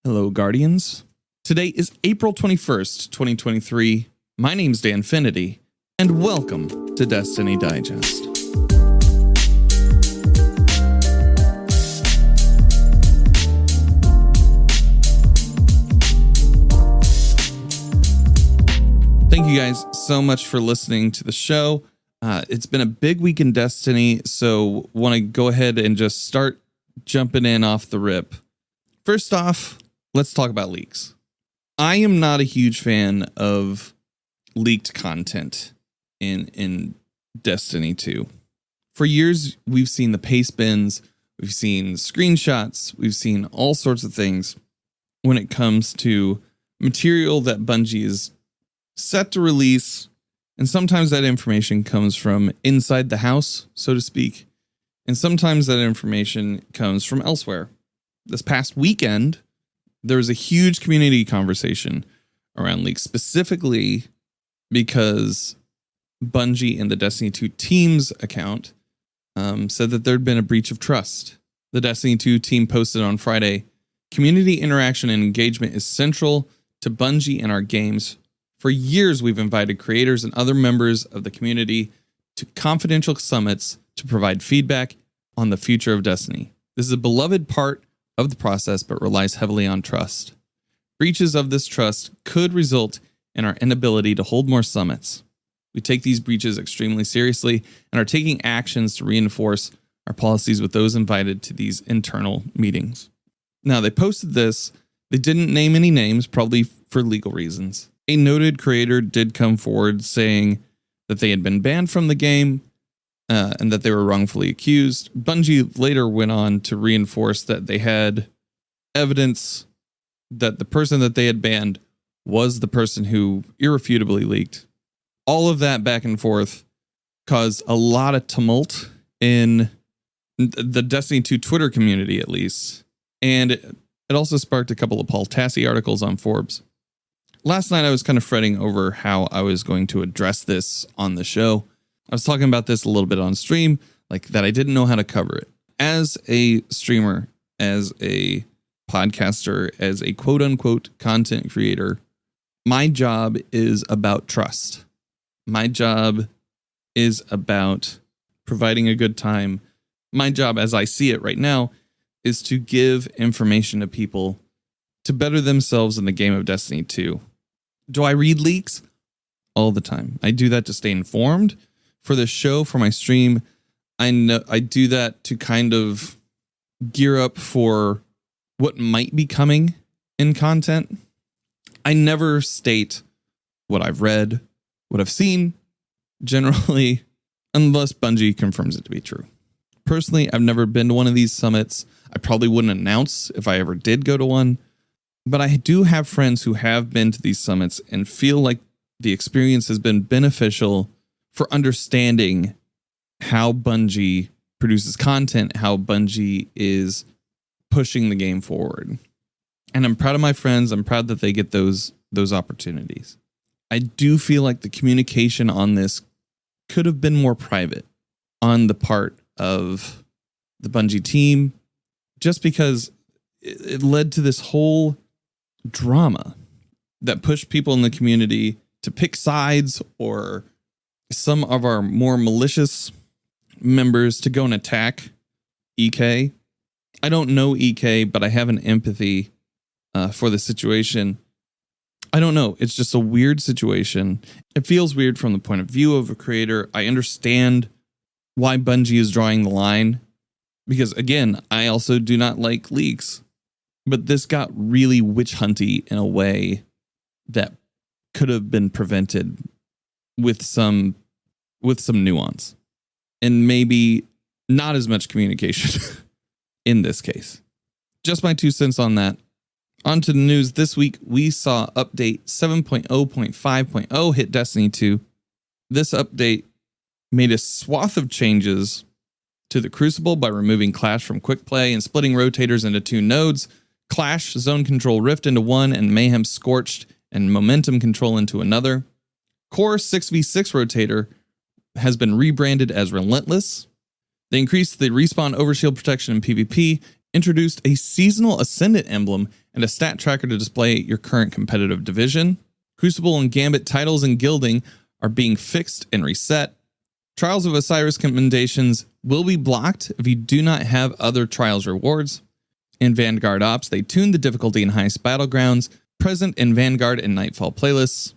Hello, Guardians. Today is April 21st, 2023. My name's Danfinity, and welcome to Destiny Digest. Thank you guys so much for listening to the show. It's been a big week in Destiny, so want to go ahead and just start jumping in off the rip. First off, let's talk about leaks. I am not a huge fan of leaked content in Destiny 2. For years, we've seen the paste bins, we've seen screenshots, we've seen all sorts of things when it comes to material that Bungie is set to release, and sometimes that information comes from inside the house, so to speak, and sometimes that information comes from elsewhere. This past weekend, there was a huge community conversation around leaks, specifically because Bungie in the Destiny 2 Teams account said that there'd been a breach of trust. The Destiny 2 team posted on Friday, "Community interaction and engagement is central to Bungie and our games. For years, we've invited creators and other members of the community to confidential summits to provide feedback on the future of Destiny. This is a beloved part of the process, but relies heavily on trust. Breaches of this trust could result in our inability to hold more summits. We take these breaches extremely seriously and are taking actions to reinforce our policies with those invited to these internal meetings." Now, they posted this. They didn't name any names, probably for legal reasons. A noted creator did come forward saying that they had been banned from the game and that they were wrongfully accused. Bungie later went on to reinforce that they had evidence that the person that they had banned was the person who irrefutably leaked. All of that back and forth caused a lot of tumult in the Destiny 2 Twitter community, at least. And it also sparked a couple of Paul Tassi articles on Forbes. Last night, I was kind of fretting over how I was going to address this on the show. I was talking about this a little bit on stream, like that I didn't know how to cover it. As a streamer, as a podcaster, as a quote unquote content creator, my job is about trust. My job is about providing a good time. My job, as I see it right now, is to give information to people to better themselves in the game of Destiny 2. Do I read leaks? All the time. I do that to stay informed. For the show, for my stream, I do that to kind of gear up for what might be coming in content. I never state what I've read, what I've seen, generally, unless Bungie confirms it to be true. Personally, I've never been to one of these summits. I probably wouldn't announce if I ever did go to one. But I do have friends who have been to these summits and feel like the experience has been beneficial for understanding how Bungie produces content, how Bungie is pushing the game forward. And I'm proud of my friends. I'm proud that they get those opportunities. I do feel like the communication on this could have been more private on the part of the Bungie team, just because it led to this whole drama that pushed people in the community to pick sides, or some of our more malicious members to go and attack EK. I don't know EK, but I have an empathy for the situation. I don't know. It's just a weird situation. It feels weird from the point of view of a creator. I understand why Bungie is drawing the line, because again, I also do not like leaks, but this got really witch hunty in a way that could have been prevented with some nuance and maybe not as much communication in this case. Just my 2 cents on that. On to the news. This week, we saw update 7.0.5.0 hit Destiny 2. This update made a swath of changes to the Crucible by removing Clash from Quick Play and splitting rotators into 2 nodes, Clash, Zone Control Rift into 1, and Mayhem Scorched and Momentum Control into another. Core 6v6 rotator has been rebranded as Relentless. They increased the respawn overshield protection in PvP introduced a seasonal Ascendant emblem and a stat tracker to display your current competitive division. Crucible and Gambit titles and gilding are being fixed and reset. Trials of Osiris commendations will be blocked if you do not have other Trials rewards. In Vanguard Ops, they tuned the difficulty in highest battlegrounds, present in Vanguard and Nightfall playlists.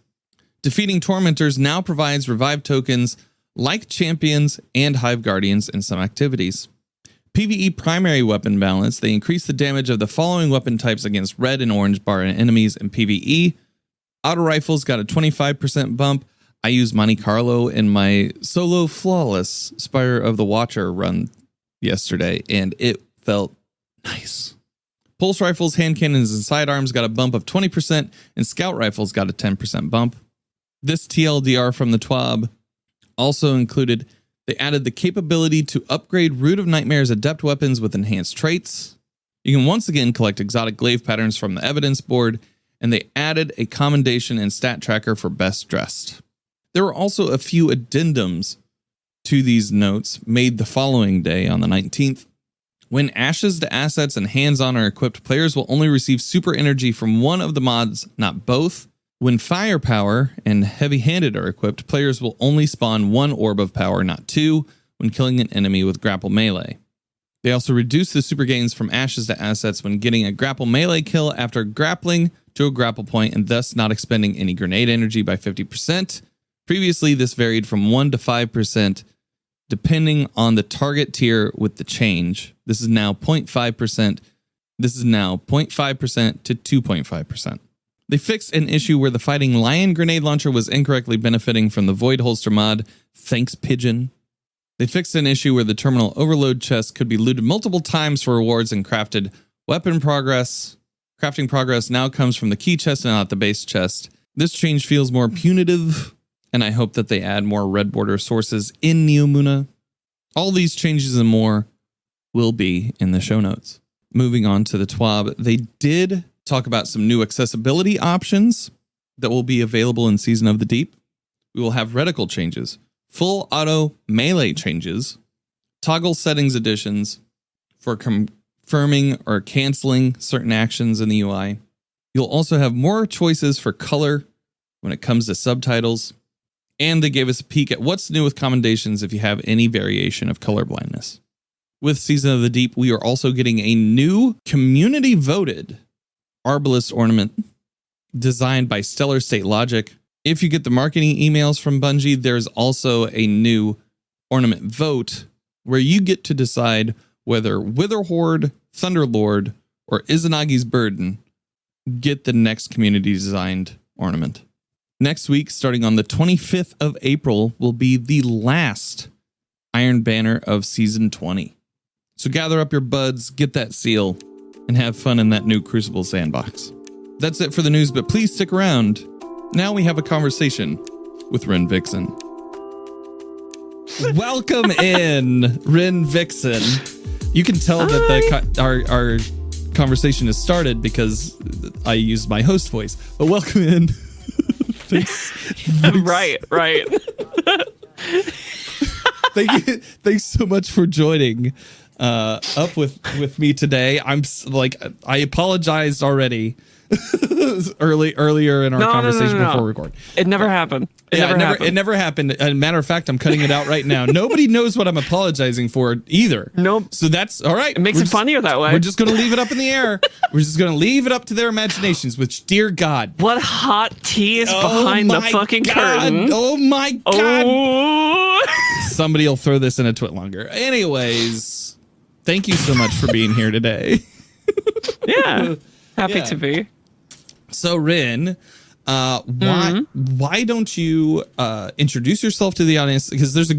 Defeating Tormentors now provides revive tokens like Champions and Hive Guardians in some activities. PvE primary weapon balance, they increase the damage of the following weapon types against red and orange bar enemies in PvE. Auto rifles got a 25% bump. I used Monte Carlo in my solo flawless Spire of the Watcher run yesterday, and it felt nice. Pulse rifles, hand cannons, and sidearms got a bump of 20%, and scout rifles got a 10% bump. This TLDR from the TWAB also included, they added the capability to upgrade Root of Nightmare's adept weapons with enhanced traits. You can once again collect exotic glaive patterns from the evidence board, and they added a commendation and stat tracker for best dressed. There were also a few addendums to these notes made the following day on the 19th. When Ashes to Assets and Hands-On are equipped, players will only receive super energy from one of the mods, not both. When Firepower and Heavy-Handed are equipped, players will only spawn one Orb of Power, not two, when killing an enemy with Grapple Melee. They also reduce the super gains from Ashes to Assets when getting a Grapple Melee kill after grappling to a grapple point and thus not expending any grenade energy by 50%. Previously, this varied from 1 to 5%, depending on the target tier with the change. This is now 0.5%. This is now 0.5% to 2.5%. They fixed an issue where the Fighting Lion grenade launcher was incorrectly benefiting from the Void Holster mod. Thanks, Pigeon. They fixed an issue where the Terminal Overload chest could be looted multiple times for rewards and crafted weapon progress. Crafting progress now comes from the key chest and not the base chest. This change feels more punitive, and I hope that they add more red border sources in Neomuna. All these changes and more will be in the show notes. Moving on to the TWAB, they did talk about some new accessibility options that will be available in Season of the Deep. We will have reticle changes, full auto melee changes, toggle settings additions for confirming or canceling certain actions in the UI. You'll also have more choices for color when it comes to subtitles. And they gave us a peek at what's new with commendations if you have any variation of color blindness. With Season of the Deep, we are also getting a new community-voted Arbalest ornament designed by Stellar State Logic. If you get the marketing emails from Bungie, there's also a new ornament vote where you get to decide whether Witherhorde, Thunderlord, or Izanagi's Burden get the next community-designed ornament. Next week, starting on the 25th of April, will be the last Iron Banner of Season 20. So gather up your buds, get that seal, and have fun in that new Crucible sandbox. That's it for the news, but please stick around. Now we have a conversation with Ren Vixen. Welcome in, Ren Vixen. You can tell that our conversation has started because I used my host voice. But welcome in. Thanks. Right. Thanks so much for joining up with me today. I apologized already earlier in our conversation before we record. It never happened. It never happened. As a matter of fact, I'm cutting it out right now. Nobody knows what I'm apologizing for either. Nope. So that's all right. It makes it funnier that way. We're just going to leave it up in the air. We're just going to leave it up to their imaginations, which, dear God. What hot tea is behind the fucking curtain? Oh my God. Oh. Somebody will throw this in a twitlonger. Anyways, thank you so much for being here today. Yeah. Happy to be. So, Rin, why don't you introduce yourself to the audience? Because there's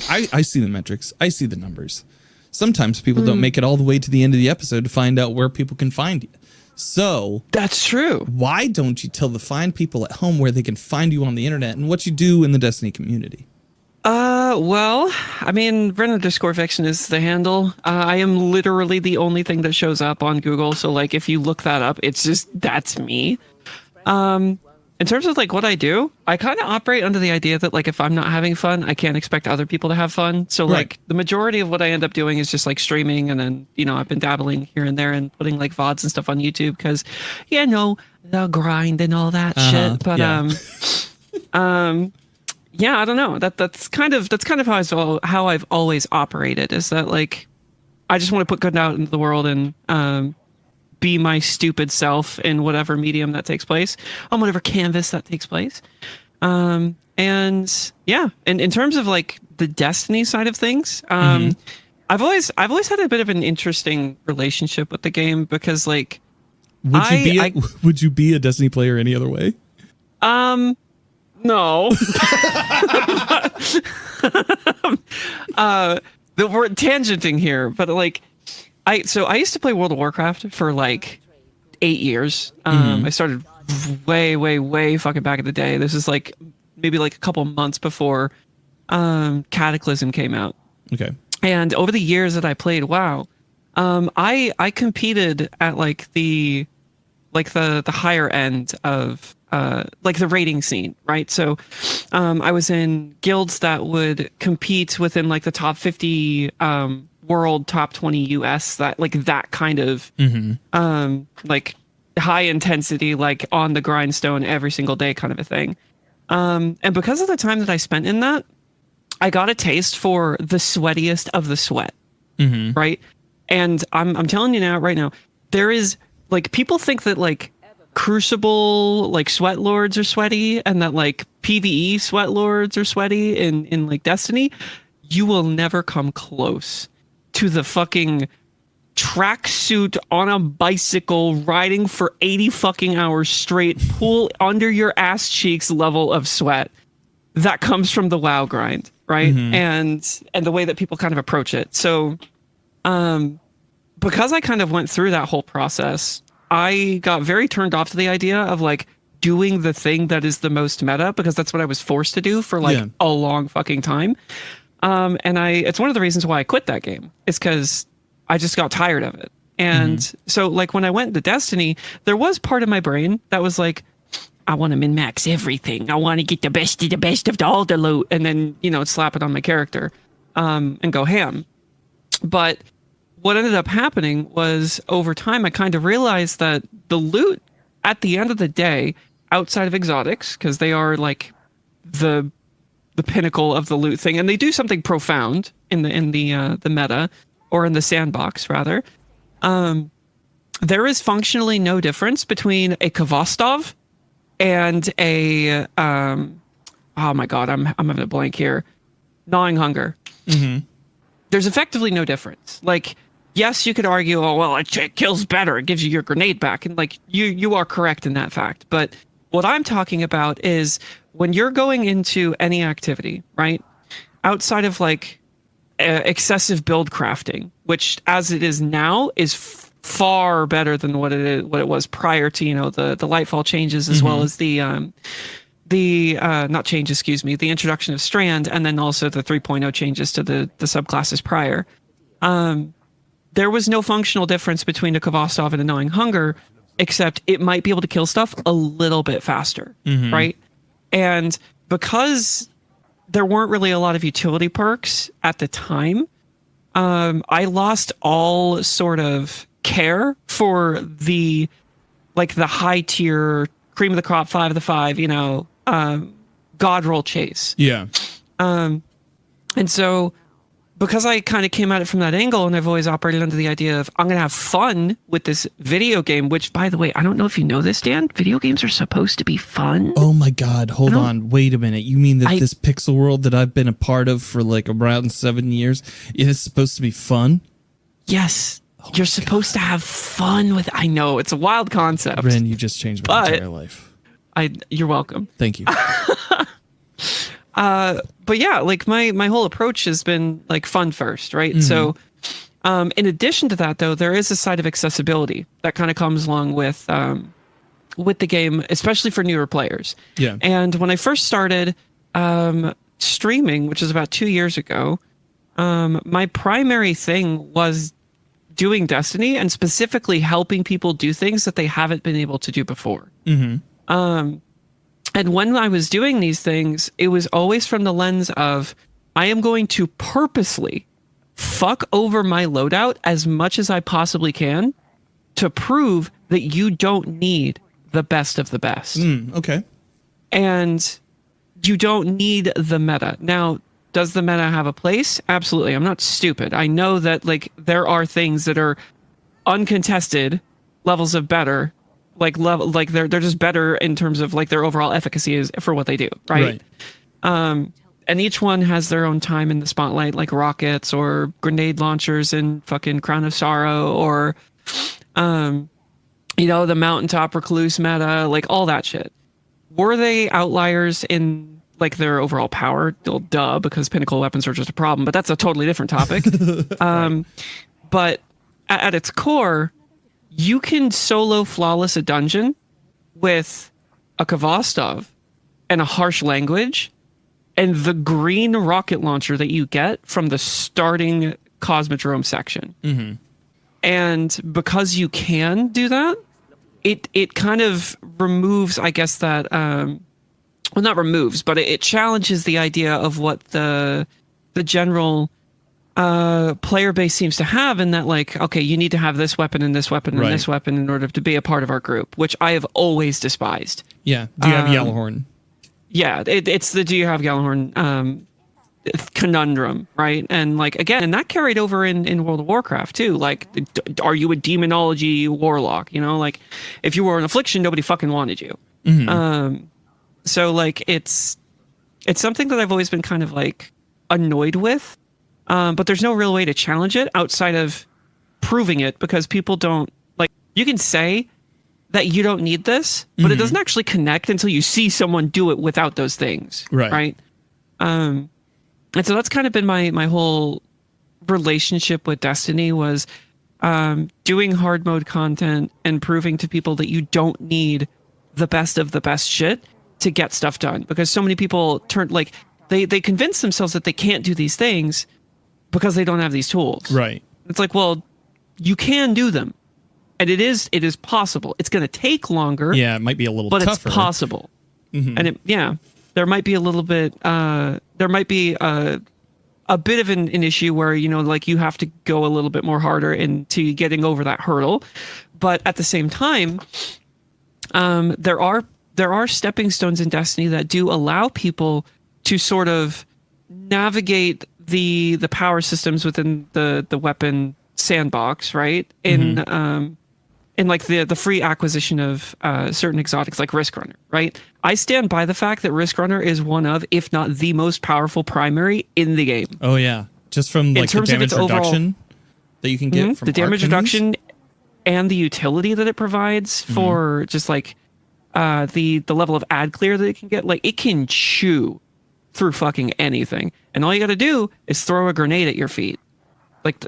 I see the metrics, I see the numbers. Sometimes people don't make it all the way to the end of the episode to find out where people can find you. So that's true. Why don't you tell the fine people at home where they can find you on the internet and what you do in the Destiny community? Well, I mean, Ren_Vixen is the handle. I am literally the only thing that shows up on Google. So, like, if you look that up, it's just, that's me. in terms of like what I do, I kind of operate under the idea that like if I'm not having fun, I can't expect other people to have fun. So like the majority of what I end up doing is just like streaming, and then I've been dabbling here and there and putting like VODs and stuff on YouTube because the grind and all that shit. But yeah, I don't know. That's kind of how I've always operated, is that like I just want to put good out into the world and be my stupid self in whatever medium that takes place, on whatever canvas that takes place. And yeah, and in terms of like the Destiny side of things, I've always had a bit of an interesting relationship with the game, because like would you be a Destiny player any other way? No. We're tangenting here, but like I used to play World of Warcraft for like 8 years. I started way fucking back in the day. This is like maybe like a couple months before Cataclysm came out. Okay. And over the years that I played WoW, I competed at like the higher end of like the rating scene, right? So I was in guilds that would compete within like the top 50 world, top 20 US, that kind of like high intensity, like on the grindstone every single day kind of a thing. And because of the time that I spent in that, I got a taste for the sweatiest of the sweat, right? And I'm telling you right now, there is like, people think that like Crucible like sweat lords are sweaty, and that like PvE sweat lords are sweaty in like Destiny. You will never come close to the fucking tracksuit on a bicycle riding for 80 fucking hours straight, pull under your ass cheeks level of sweat that comes from the WoW grind, right? And the way that people kind of approach it. So because I kind of went through that whole process, I got very turned off to the idea of like doing the thing that is the most meta, because that's what I was forced to do for like a long fucking time. And it's one of the reasons why I quit that game, is because I just got tired of it. And so like when I went to Destiny, there was part of my brain that was like, I want to min-max everything. I want to get the best of all the loot, and then, slap it on my character and go ham. But what ended up happening was, over time, I kind of realized that the loot at the end of the day, outside of exotics, because they are like the pinnacle of the loot thing, and they do something profound in the meta, or in the sandbox rather. There is functionally no difference between a Kvostov and a oh my god, I'm having a blank here. Gnawing Hunger. There's effectively no difference. Like, yes, you could argue, oh, well, it kills better. It gives you your grenade back. And like, you are correct in that fact. But what I'm talking about is when you're going into any activity, right? Outside of like excessive build crafting, which as it is now is far better than what it was prior to, the Lightfall changes, as well as the not change, excuse me, the introduction of Strand, and then also the 3.0 changes to the subclasses prior. There was no functional difference between a Kvostov and a Gnawing Hunger, except it might be able to kill stuff a little bit faster, right? And because there weren't really a lot of utility perks at the time, I lost all sort of care for the high tier, cream of the crop, 5 of the 5, god roll chase. Yeah. And so because I kind of came at it from that angle, and I've always operated under the idea of I'm going to have fun with this video game, which, by the way, I don't know if you know this, Dan, video games are supposed to be fun. Oh my God. Hold on. Wait a minute. You mean that this pixel world that I've been a part of for like around 7 years is supposed to be fun? Yes. Oh, you're supposed to have fun with, I know, it's a wild concept. Ren, you just changed my entire life. You're welcome. Thank you. But yeah, like my whole approach has been like fun first, right? So in addition to that, though, there is a side of accessibility that kind of comes along with the game, especially for newer players. Yeah. And when I first started streaming, which is about 2 years ago, my primary thing was doing Destiny, and specifically helping people do things that they haven't been able to do before. And when I was doing these things, it was always from the lens of I am going to purposely fuck over my loadout as much as I possibly can to prove that you don't need the best of the best. Okay. And you don't need the meta. Now, does the meta have a place? Absolutely. I'm not stupid. I know that like there are things that are uncontested levels of better, like they're just better in terms of like their overall efficacy is for what they do, right? And each one has their own time in the spotlight, like rockets or grenade launchers in fucking Crown of Sorrow, or you know, the mountaintop recluse meta, like all that shit. Were they outliers in like their overall power? Well, duh, because pinnacle weapons are just a problem, but that's a totally different topic. But at its core, you can solo flawless a dungeon with a Kvostov and a harsh language and the green rocket launcher that you get from the starting Cosmodrome section. And because you can do that, it kind of removes, I guess, that well, not removes, but it challenges the idea of what the general player base seems to have, in that like, okay, you need to have this weapon and this weapon and this weapon in order to be a part of our group, which I have always despised. Yeah. Do you have Yellowhorn? Yeah, it's the do you have Gjallarhorn conundrum, right? And like again, and that carried over in World of Warcraft too. Like, are you a demonology warlock? You know, like if you were an affliction, nobody fucking wanted you. So like it's something that I've always been kind of like annoyed with, but there's no real way to challenge it outside of proving it, because people don't like. You can say that you don't need this, but it doesn't actually connect until you see someone do it without those things. Right. And so that's kind of been my whole relationship with Destiny, was doing hard mode content and proving to people that you don't need the best of the best shit to get stuff done. Because so many people they convince themselves that they can't do these things because they don't have these tools. Right. It's like, well, you can do them. And it is possible. It's going to take longer. Yeah, it might be a little tougher. But it's possible. And there might be a little bit, there might be a bit of an issue where, you know, like you have to go a little bit more harder into getting over that hurdle. But at the same time, there are stepping stones in Destiny that do allow people to sort of navigate the power systems within the weapon sandbox, right? In like the free acquisition of certain exotics like Risk Runner, right? I stand by the fact that Risk Runner is one of, if not the most powerful primary in the game. Oh yeah, just from like the damage reduction that you can get from the damage reduction and the utility that it provides for just like the level of ad clear that it can get. Like it can chew through fucking anything, and all you got to do is throw a grenade at your feet. Like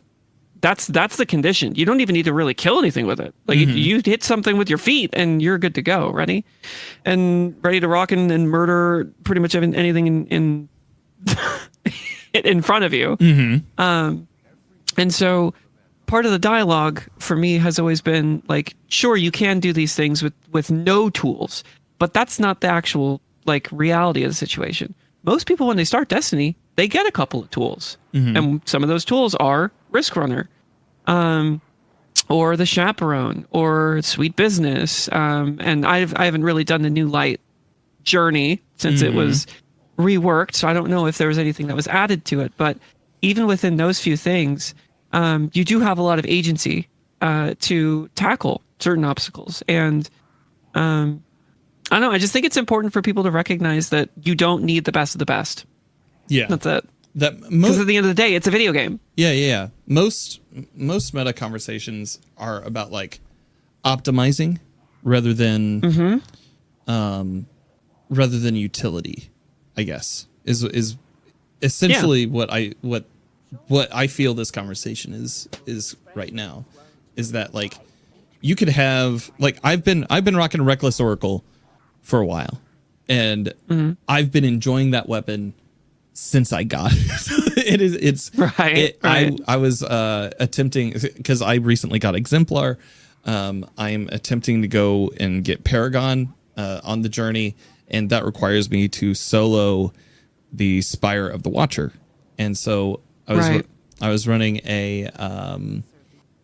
that's the condition. You don't even need to really kill anything with it. Like you hit something with your feet and you're good to go, ready to rock and murder pretty much anything in in front of you. And so part of the dialogue for me has always been like, sure, you can do these things with no tools, but that's not the actual like reality of the situation. Most people, when they start Destiny, they get a couple of tools, and some of those tools are Risk Runner, or the Chaperone, or Sweet Business. And I haven't really done the New Light journey since it was reworked, so I don't know if there was anything that was added to it. But even within those few things, you do have a lot of agency to tackle certain obstacles. And I don't know, I just think it's important for people to recognize that you don't need the best of the best. Yeah. That's it. Because at the end of the day, it's a video game. Yeah. Most meta conversations are about like optimizing rather than utility, I guess. Is essentially what I feel this conversation is right now. Is that like you could have like I've been rocking Reckless Oracle for a while, and I've been enjoying that weapon since I got it. It's right. I was attempting, because I recently got Exemplar. I'm attempting to go and get Paragon on the journey, and that requires me to solo the Spire of the Watcher. And so I was running a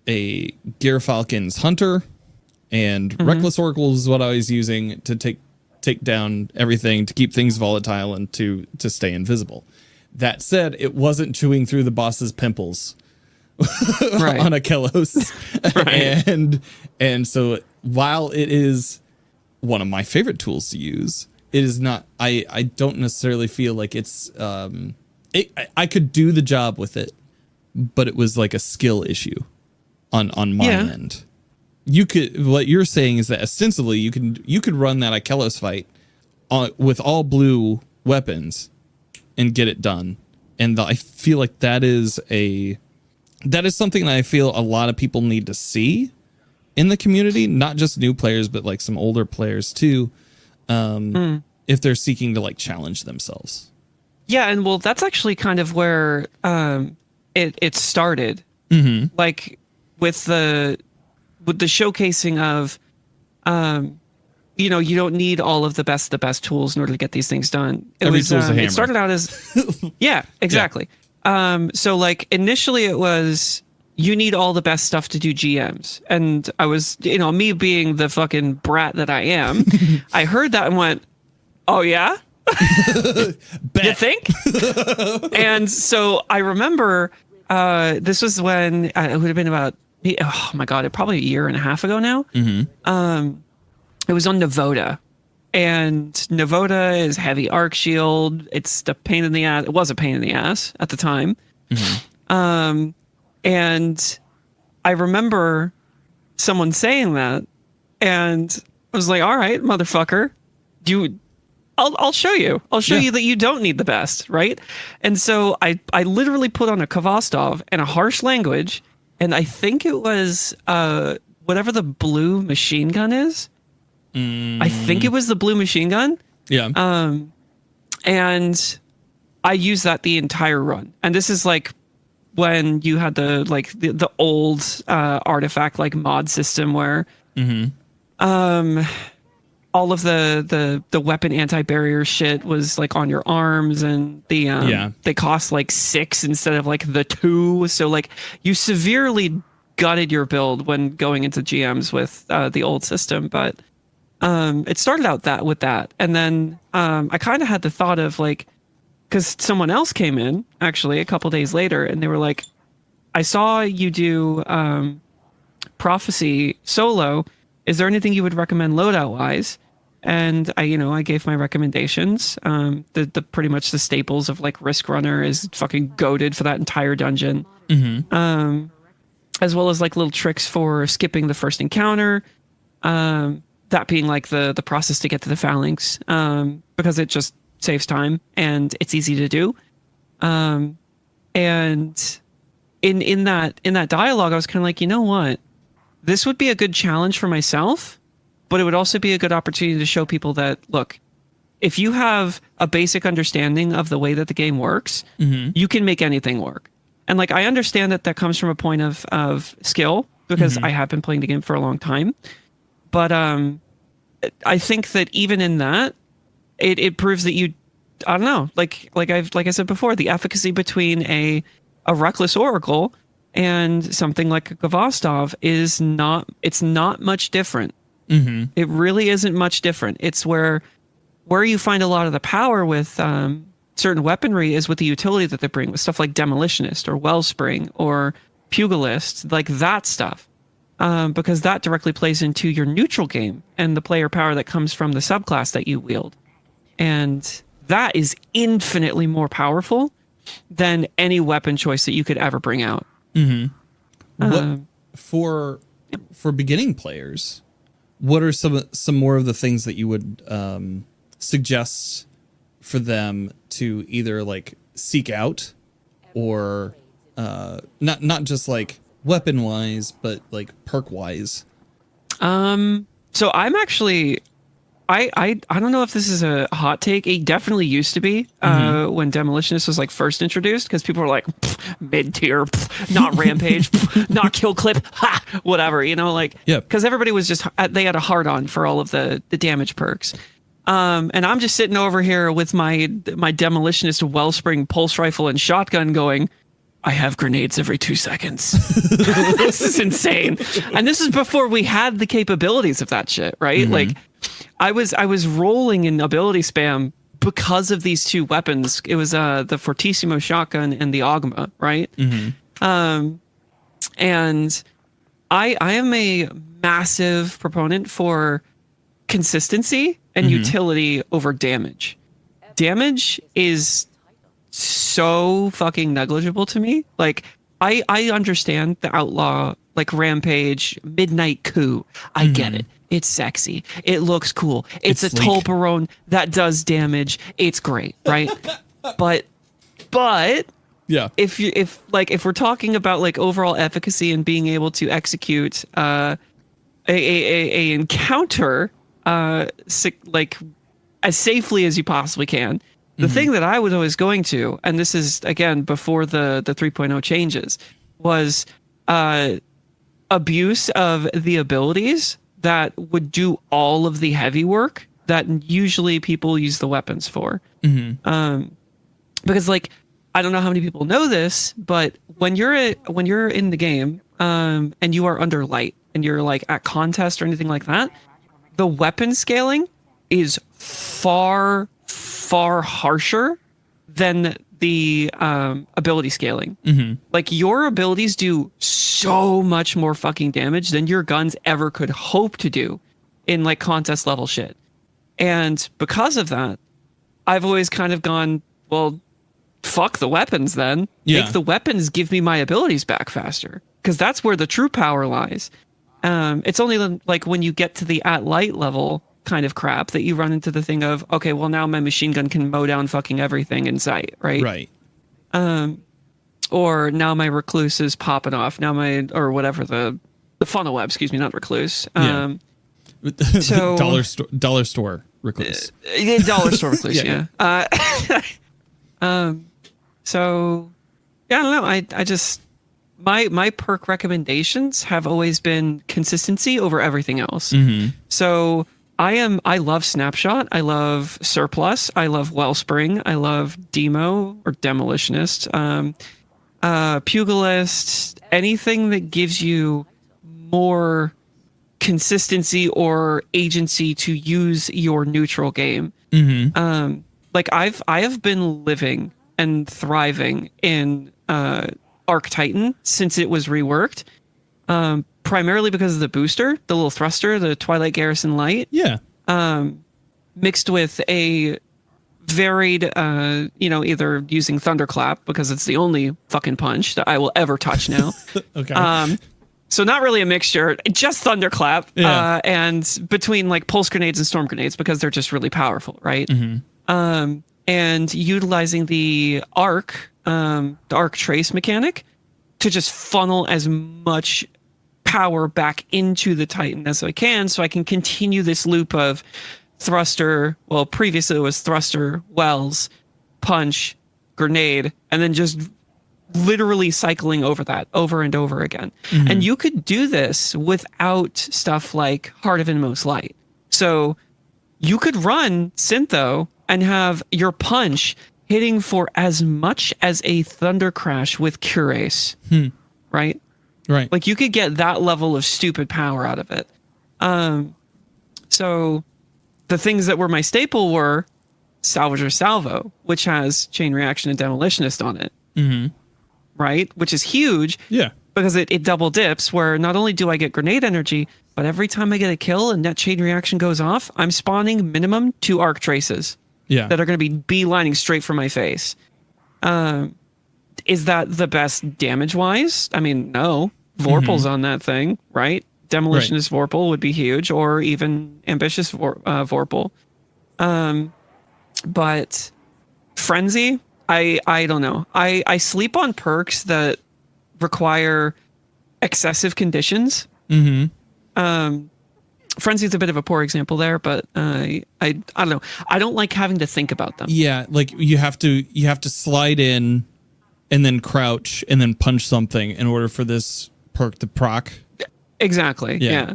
Gyrfalcon's Hunter, and Reckless Oracle is what I was using to take down everything, to keep things volatile and to stay invisible. That said, it wasn't chewing through the boss's pimples on a Kelos. And so while it is one of my favorite tools to use, it is not, I don't necessarily feel like it's, I could do the job with it, but it was like a skill issue on my end. What you're saying is that ostensibly you could run that Akelos fight with all blue weapons and get it done. And I feel like that is something that I feel a lot of people need to see in the community, not just new players, but like some older players too, if they're seeking to like challenge themselves. Yeah, and well, that's actually kind of where it started. Like with the showcasing of, you don't need all of the best tools in order to get these things done. It started out as, yeah, exactly. Yeah. So like initially it was, you need all the best stuff to do GMs. And I was, me being the fucking brat that I am, I heard that and went, oh yeah? You think? And so I remember, this was when it would have been about, oh my God, probably a year and a half ago now. It was on Navoda, and Navoda is heavy arc shield. It's a pain in the ass. It was a pain in the ass at the time. And I remember someone saying that, and I was like, all right, motherfucker, I'll show you. I'll show you that you don't need the best, right? And so I literally put on a Kvostov and a harsh language, and I think it was whatever the blue machine gun is. I think it was the blue machine gun. Yeah. And I used that the entire run. And this is like when you had the old artifact like mod system where all of the weapon anti-barrier shit was like on your arms, and they cost like 6 instead of like the 2. So like you severely gutted your build when going into GMs with the old system. But it started out with that. And then I kind of had the thought of like, because someone else came in actually a couple days later, and they were like, I saw you do Prophecy solo. Is there anything you would recommend loadout wise? And I gave my recommendations. The pretty much the staples of like Risk Runner is fucking goated for that entire dungeon. As well as like little tricks for skipping the first encounter. That being like the process to get to the phalanx, because it just saves time and it's easy to do. And in that dialogue, I was kind of like, you know what? This would be a good challenge for myself, but it would also be a good opportunity to show people that, look, if you have a basic understanding of the way that the game works, you can make anything work. And like, I understand that comes from a point of skill, because I have been playing the game for a long time. But I think that even in that, it proves that you, I don't know, like I said before, the efficacy between a Reckless Oracle and something like a Kvostov is not much different. It really isn't much different. It's where you find a lot of the power with certain weaponry is with the utility that they bring, with stuff like Demolitionist or Wellspring or Pugilist, like that stuff. Because that directly plays into your neutral game and the player power that comes from the subclass that you wield. And that is infinitely more powerful than any weapon choice that you could ever bring out. What, for beginning players, what are some more of the things that you would suggest for them to either like seek out, or not just like weapon wise, but like perk wise? So I'm actually, I don't know if this is a hot take. It definitely used to be when Demolitionist was like first introduced, because people were like, mid tier, not rampage, not kill clip, ha, whatever, like, because everybody was just, they had a hard on for all of the damage perks. And I'm just sitting over here with my demolitionist wellspring pulse rifle and shotgun going, I have grenades every 2 seconds. This is insane. And this is before we had the capabilities of that shit, right? Mm-hmm. Like I was rolling in ability spam because of these two weapons. It was the Fortissimo shotgun and the Augma, right? Mm-hmm. And I am a massive proponent for consistency and utility over damage. Damage is so fucking negligible to me. Like I understand the outlaw, like rampage, midnight coup. I get it. It's sexy. It looks cool. It's a sleek. Tolbarone that does damage. It's great, right? but Yeah. if we're talking about like overall efficacy and being able to execute a encounter like as safely as you possibly can, the thing that I was always going to, and this is again before the 3.0 changes, was abuse of the abilities that would do all of the heavy work that usually people use the weapons for. Because like, I don't know how many people know this, but when you're in the game and you are under light and you're like at contest or anything like that, the weapon scaling is far harsher than the ability scaling. Like your abilities do so much more fucking damage than your guns ever could hope to do in like contest level shit. And because of that, I've always kind of gone, well, fuck the weapons then. Yeah. Make the weapons give me my abilities back faster, because that's where the true power lies. It's only like when you get to the at light level kind of crap that you run into the thing of, okay, well now my machine gun can mow down fucking everything in sight, right? Right. Or now my recluse is popping off. Now or whatever the funnel web, excuse me, not recluse. Yeah. So dollar store recluse. Dollar store recluse, yeah. So yeah, I don't know. I just my perk recommendations have always been consistency over everything else. So I love Snapshot. I love Surplus. I love Wellspring. I love Demo or Demolitionist. Pugilist. Anything that gives you more consistency or agency to use your neutral game. Like I have been living and thriving in Arc Titan since it was reworked. Primarily because of the booster, the little thruster, the Twilight Garrison Light. Yeah. Mixed with a varied, either using Thunderclap because it's the only fucking punch that I will ever touch now. Okay. So not really a mixture, just Thunderclap. Yeah. And between like pulse grenades and storm grenades because they're just really powerful, right? And utilizing the arc trace mechanic to just funnel as much power back into the Titan as I can, so I can continue this loop of thruster. Well, previously it was thruster, wells, punch, grenade, and then just literally cycling over that over and over again. And you could do this without stuff like Heart of Inmost Light. So you could run Syntho and have your punch hitting for as much as a Thunder Crash with Curace, right? Right. Like you could get that level of stupid power out of it. So the things that were my staple were Salvager Salvo, which has Chain Reaction and Demolitionist on it. Right? Which is huge. Yeah. Because it double dips, where not only do I get grenade energy, but every time I get a kill and that Chain Reaction goes off, I'm spawning minimum 2 arc traces. Yeah. That are going to be beelining straight for my face. Is that the best damage-wise? I mean, no. Vorpal's on that thing, right? Demolitionist Vorpal would be huge, or even Ambitious Vorpal. But Frenzy, I don't know. I sleep on perks that require excessive conditions. Frenzy's a bit of a poor example there, but I don't know. I don't like having to think about them. Yeah, like you have to slide in and then crouch and then punch something in order for this perk to proc. Exactly. Yeah.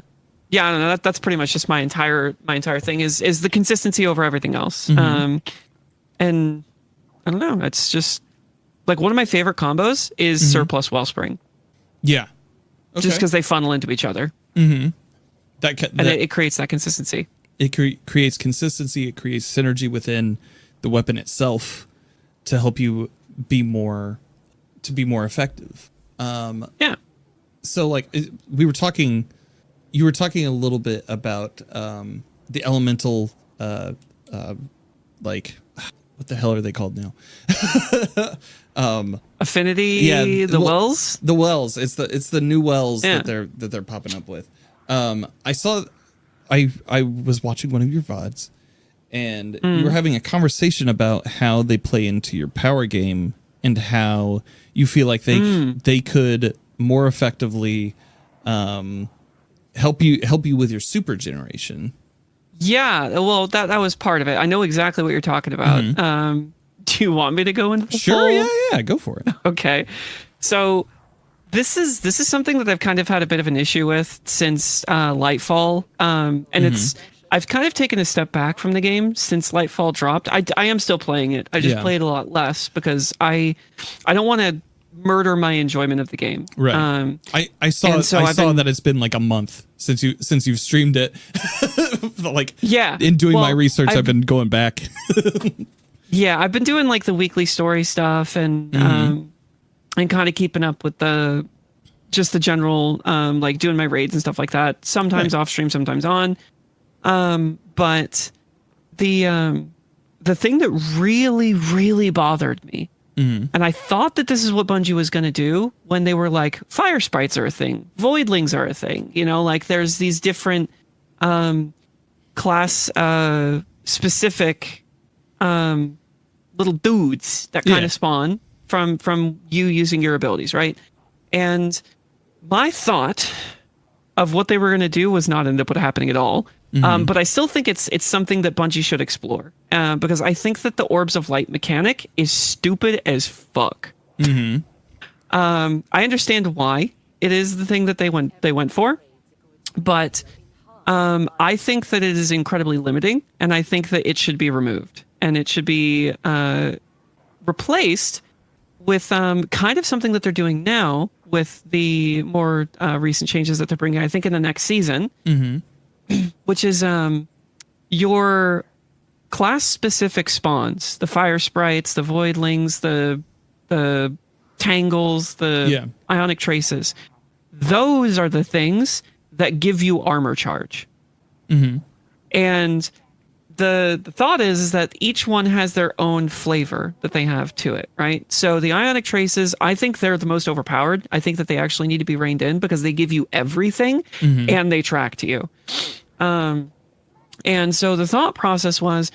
Yeah, I don't know. That's pretty much just my entire thing is the consistency over everything else. And I don't know. It's just like one of my favorite combos is Surplus Wellspring. Yeah. Okay. Just because they funnel into each other. And it creates that consistency. It creates consistency. It creates synergy within the weapon itself to help you be more effective. Yeah. So like you were talking a little bit about the elemental like what the hell are they called now? Affinity. Yeah, the wells. The wells. It's the new wells that they're popping up with. I was watching one of your VODs, and you were having a conversation about how they play into your power game and how you feel like they could more effectively help you with your super generation. Yeah, well, that was part of it. I know exactly what you're talking about. Do you want me to go into the Sure, yeah, go for it. Okay. So this is something that I've kind of had a bit of an issue with since Lightfall. And I've kind of taken a step back from the game since Lightfall dropped. I am still playing it. I just play it a lot less because I don't want to murder my enjoyment of the game. Right. I saw that it's been like a month since you've streamed it. Like in doing my research, I've been going back. Yeah, I've been doing like the weekly story stuff and kind of keeping up with the general like doing my raids and stuff like that. Sometimes off stream, sometimes on. But the thing that really, really bothered me, and I thought that this is what Bungie was going to do when they were like, fire sprites are a thing, voidlings are a thing, like there's these different class specific little dudes that kind of spawn from you using your abilities, right? And my thought of what they were going to do was not end up happening at all. But I still think it's something that Bungie should explore because I think that the Orbs of Light mechanic is stupid as fuck. I understand why it is the thing that they went for, but I think that it is incredibly limiting, and I think that it should be removed and it should be replaced with kind of something that they're doing now with the more recent changes that they're bringing, I think, in the next season. Which is your class-specific spawns, the fire sprites, the voidlings, the tangles, the ionic traces. Those are the things that give you armor charge. And the thought is that each one has their own flavor that they have to it, right? So the ionic traces, I think they're the most overpowered. I think that they actually need to be reined in because they give you everything and they track to you. And so the thought process was,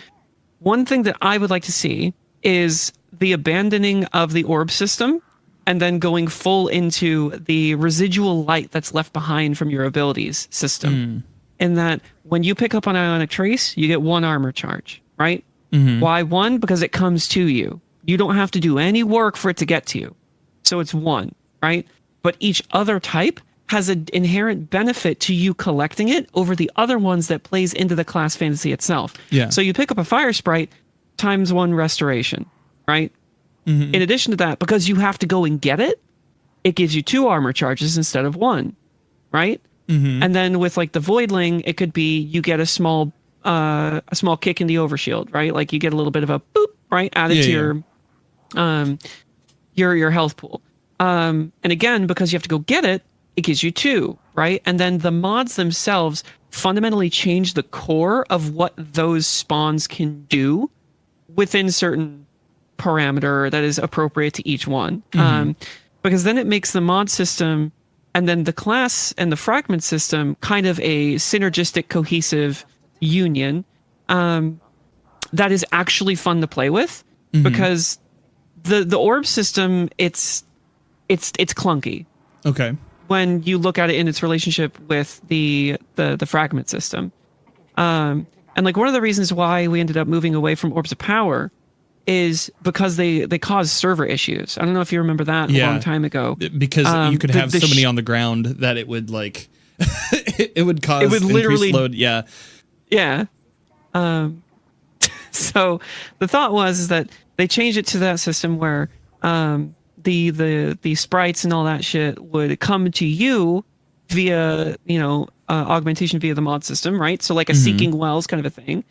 one thing that I would like to see is the abandoning of the orb system and then going full into the residual light that's left behind from your abilities system. In that when you pick up an ionic trace, you get 1 armor charge, right? Why 1? Because it comes to you. You don't have to do any work for it to get to you. So it's 1, right? But each other type has an inherent benefit to you collecting it over the other ones that plays into the class fantasy itself. Yeah. So you pick up a fire sprite times 1 restoration, right? In addition to that, because you have to go and get it, it gives you 2 armor charges instead of 1, right? And then with like the voidling, it could be you get a small kick in the overshield, right? Like you get a little bit of a boop, right, added to your health pool. And again, because you have to go get it, it gives you 2, right? And then the mods themselves fundamentally change the core of what those spawns can do within certain parameter that is appropriate to each one. Because then it makes the mod system and then the class and the fragment system kind of a synergistic, cohesive union that is actually fun to play with. Because the orb system, it's clunky. Okay. When you look at it in its relationship with the fragment system. And like one of the reasons why we ended up moving away from Orbs of Power is because they caused server issues. I don't know if you remember that a long time ago. Because you could have so many on the ground that it would like it would cause literally increased load. Yeah. Yeah. So the thought was is that they changed it to that system where the sprites and all that shit would come to you via, augmentation via the mod system, right? So like a seeking wells kind of a thing.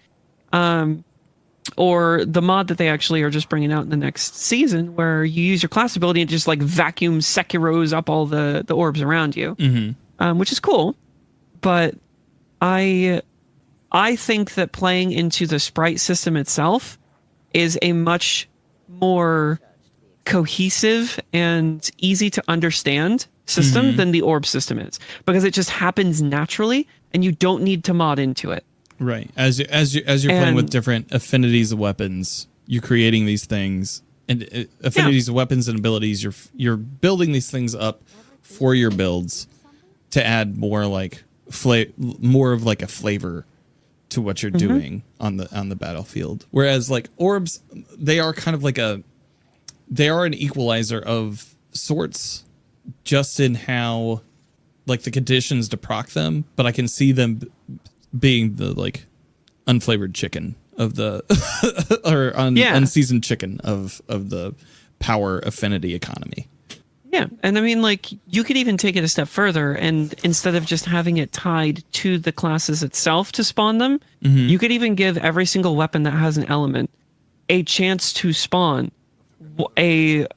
Or the mod that they actually are just bringing out in the next season where you use your class ability and just like vacuum Sekiro's up all the orbs around you, which is cool. But I think that playing into the sprite system itself is a much more cohesive and easy to understand system than the orb system is, because it just happens naturally and you don't need to mod into it. Right. As you're playing with different affinities of weapons, you're creating these things, and affinities of weapons and abilities. You're building these things up for your builds to add more like more of like a flavor to what you're doing on the battlefield. Whereas like orbs, they are kind of like they are an equalizer of sorts, just in how like the conditions to proc them. But I can see them being the like unflavored chicken of the or unseasoned chicken of the power affinity economy. Yeah. And I mean, like, you could even take it a step further, and instead of just having it tied to the classes itself to spawn them, you could even give every single weapon that has an element a chance to spawn a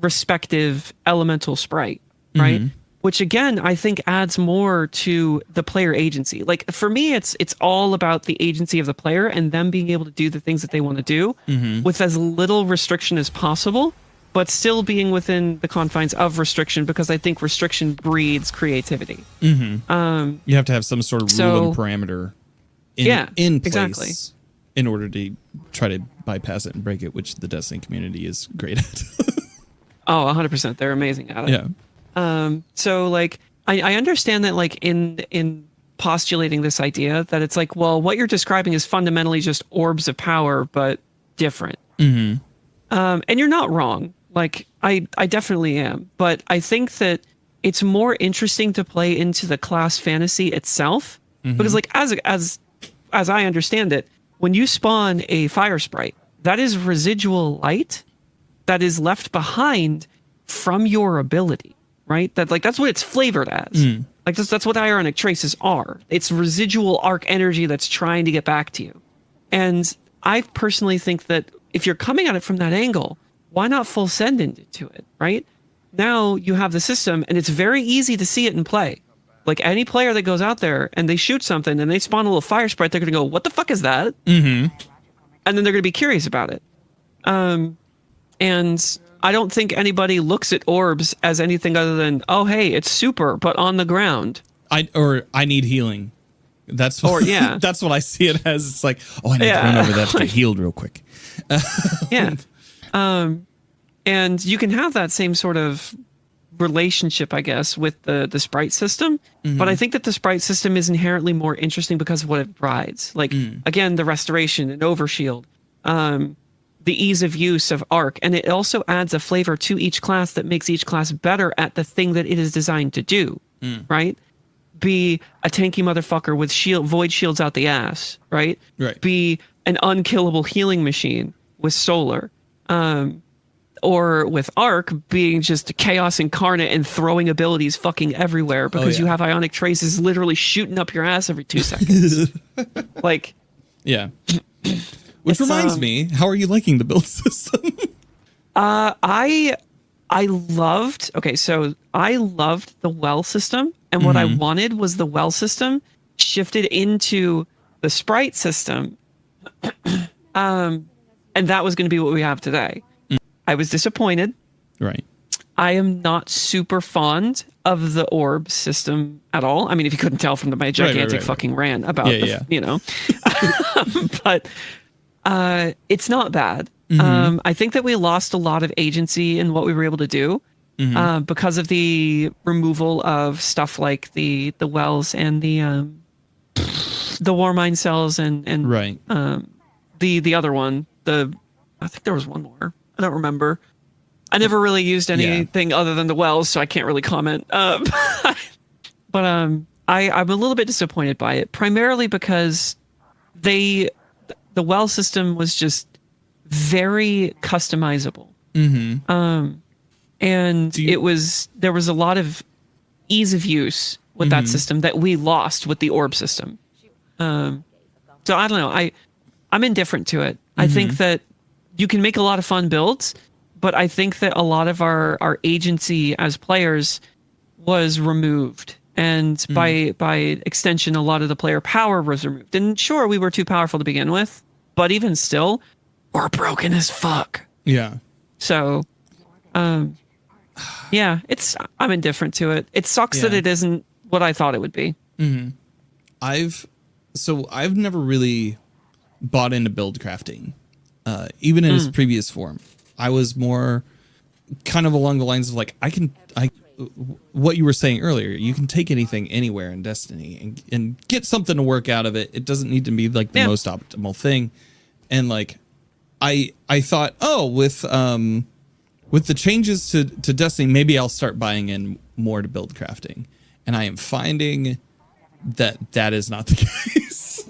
respective elemental sprite, right? Which again, I think adds more to the player agency. Like for me, it's all about the agency of the player and them being able to do the things that they want to do with as little restriction as possible, but still being within the confines of restriction, because I think restriction breeds creativity. You have to have some sort of rule and parameter in place exactly. in order to try to bypass it and break it, which the Destiny community is great at. Oh, 100%. They're amazing at it. Yeah. So like, I understand that like in postulating this idea that it's like, well, what you're describing is fundamentally just orbs of power, but different. And you're not wrong. Like I definitely am, but I think that it's more interesting to play into the class fantasy itself, because like, as I understand it, when you spawn a fire sprite, that is residual light that is left behind from your ability. Right? That's what it's flavored as. Like that's what ionic traces are. It's residual arc energy that's trying to get back to you. And I personally think that if you're coming at it from that angle, why not full send into it, right? Now you have the system and it's very easy to see it in play. Like any player that goes out there and they shoot something and they spawn a little fire sprite, they're going to go, what the fuck is that? And then they're going to be curious about it. And I don't think anybody looks at orbs as anything other than, oh, hey, it's super, but on the ground. I need healing. That's what, that's what I see it as. It's like, oh, I need to run over that to get healed real quick. And you can have that same sort of relationship, I guess, with the sprite system. But I think that the sprite system is inherently more interesting because of what it provides. Like, again, the restoration and overshield. The ease of use of arc, and it also adds a flavor to each class that makes each class better at the thing that it is designed to do, right? Be a tanky motherfucker with void shields out the ass, right? Be an unkillable healing machine with solar, or with arc being just chaos incarnate and throwing abilities fucking everywhere because you have ionic traces literally shooting up your ass every 2 seconds. Like, Which reminds me, how are you liking the build system? I loved the well system, and what I wanted was the well system shifted into the sprite system. And that was going to be what we have today. I was disappointed. Right. I am not super fond of the orb system at all. I mean, if you couldn't tell from my gigantic fucking rant about but it's not bad. I think that we lost a lot of agency in what we were able to do because of the removal of stuff like the wells and the Warmind cells and the other one. I think there was one more. I don't remember. I never really used anything other than the wells, so I can't really comment. But I'm a little bit disappointed by it, primarily because the well system was just very customizable. And there was a lot of ease of use with that system that we lost with the orb system. So I don't know. I'm indifferent to it. I think that you can make a lot of fun builds, but I think that a lot of our agency as players was removed. And by extension, a lot of the player power was removed. And sure, we were too powerful to begin with, but even still, we're broken as fuck. Yeah. So, yeah, I'm indifferent to it. It sucks that it isn't what I thought it would be. I've never really bought into build crafting, even in its previous form. I was more kind of along the lines of like, what you were saying earlier, you can take anything anywhere in Destiny and get something to work out of it. It doesn't need to be like the most optimal thing. And like, I thought, with the changes to Destiny, maybe I'll start buying in more to build crafting. And I am finding that is not the case.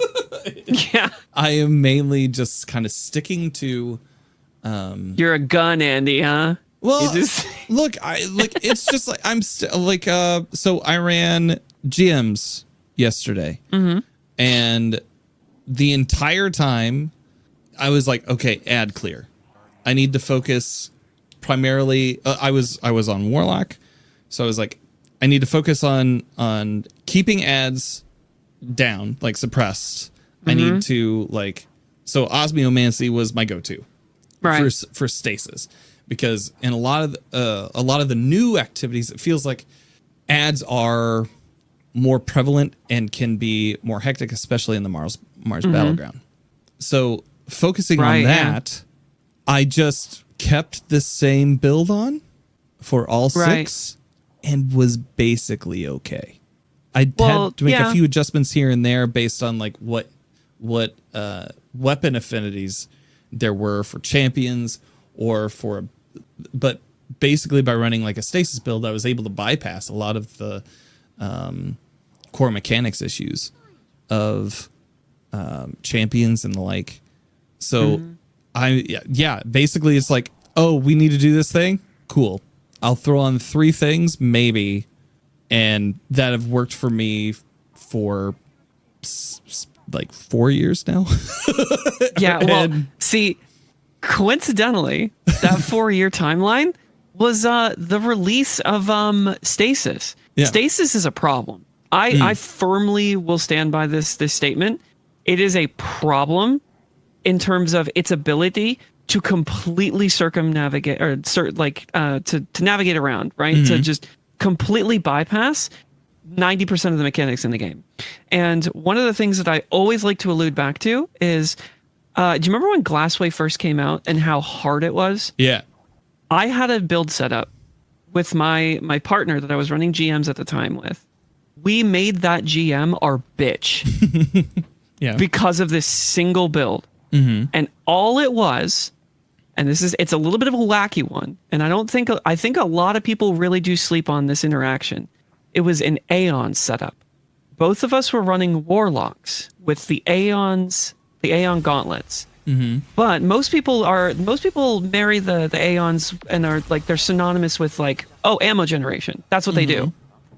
Yeah. I am mainly just kind of sticking to, You're a gun, Andy, huh? well, look, it's just like, I'm still like, so I ran GMs yesterday and the entire time I was like, okay, ad clear. I need to focus primarily. I was on Warlock. So I was like, I need to focus on keeping ads down, like suppressed. I need to so osmiomancy was my go-to for stasis, because in a lot of the new activities, it feels like ads are more prevalent and can be more hectic, especially in the Mars battleground. So focusing on that, I just kept the same build on for all 6 and was basically okay. I had to make a few adjustments here and there based on like what weapon affinities there were for champions but basically by running like a stasis build, I was able to bypass a lot of the core mechanics issues of champions and the like. So basically it's like, oh, we need to do this thing. Cool. I'll throw on 3 things maybe. And that have worked for me for like 4 years now. Yeah. Well, see, coincidentally, that 4-year timeline was the release of stasis. Yeah. Stasis is a problem. I firmly will stand by this statement. It is a problem in terms of its ability to completely circumnavigate or to navigate around, right? To just completely bypass 90% of the mechanics in the game. And one of the things that I always like to allude back to is, do you remember when Glassway first came out and how hard it was? Yeah. I had a build set up with my partner that I was running GMs at the time with. We made that GM our bitch. Yeah. Because of this single build. And all it was, and it's a little bit of a wacky one, and I think a lot of people really do sleep on this interaction. It was an Aeon setup. Both of us were running Warlocks with the Aeon gauntlets. But most people marry the Aeons and are like, they're synonymous with like, ammo generation. That's what they do.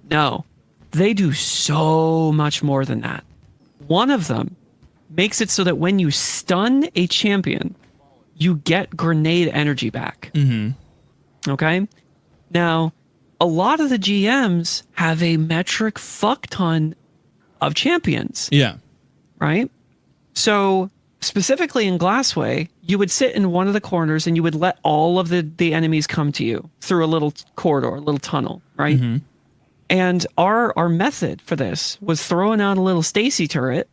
No, they do so much more than that. One of them makes it so that when you stun a champion, you get grenade energy back. Okay? Now, a lot of the GMs have a metric fuck ton of champions. Yeah. Right? So, specifically in Glassway, you would sit in one of the corners and you would let all of the enemies come to you through a little corridor, a little tunnel, right? And our method for this was throwing out a little Stacy turret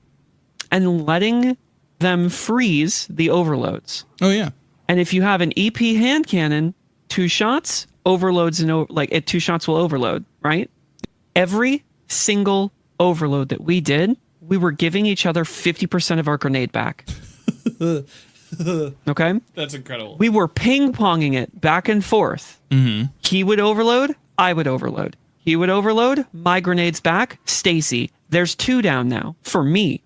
and letting them freeze the overloads. Oh, yeah. And if you have an EP hand cannon, 2 shots overloads, and 2 shots will overload, right? Every single overload that we did, we were giving each other 50% of our grenade back. Okay? That's incredible. We were ping-ponging it back and forth. He would overload, I would overload. He would overload, my grenades back, Stacy. There's 2 down now for me.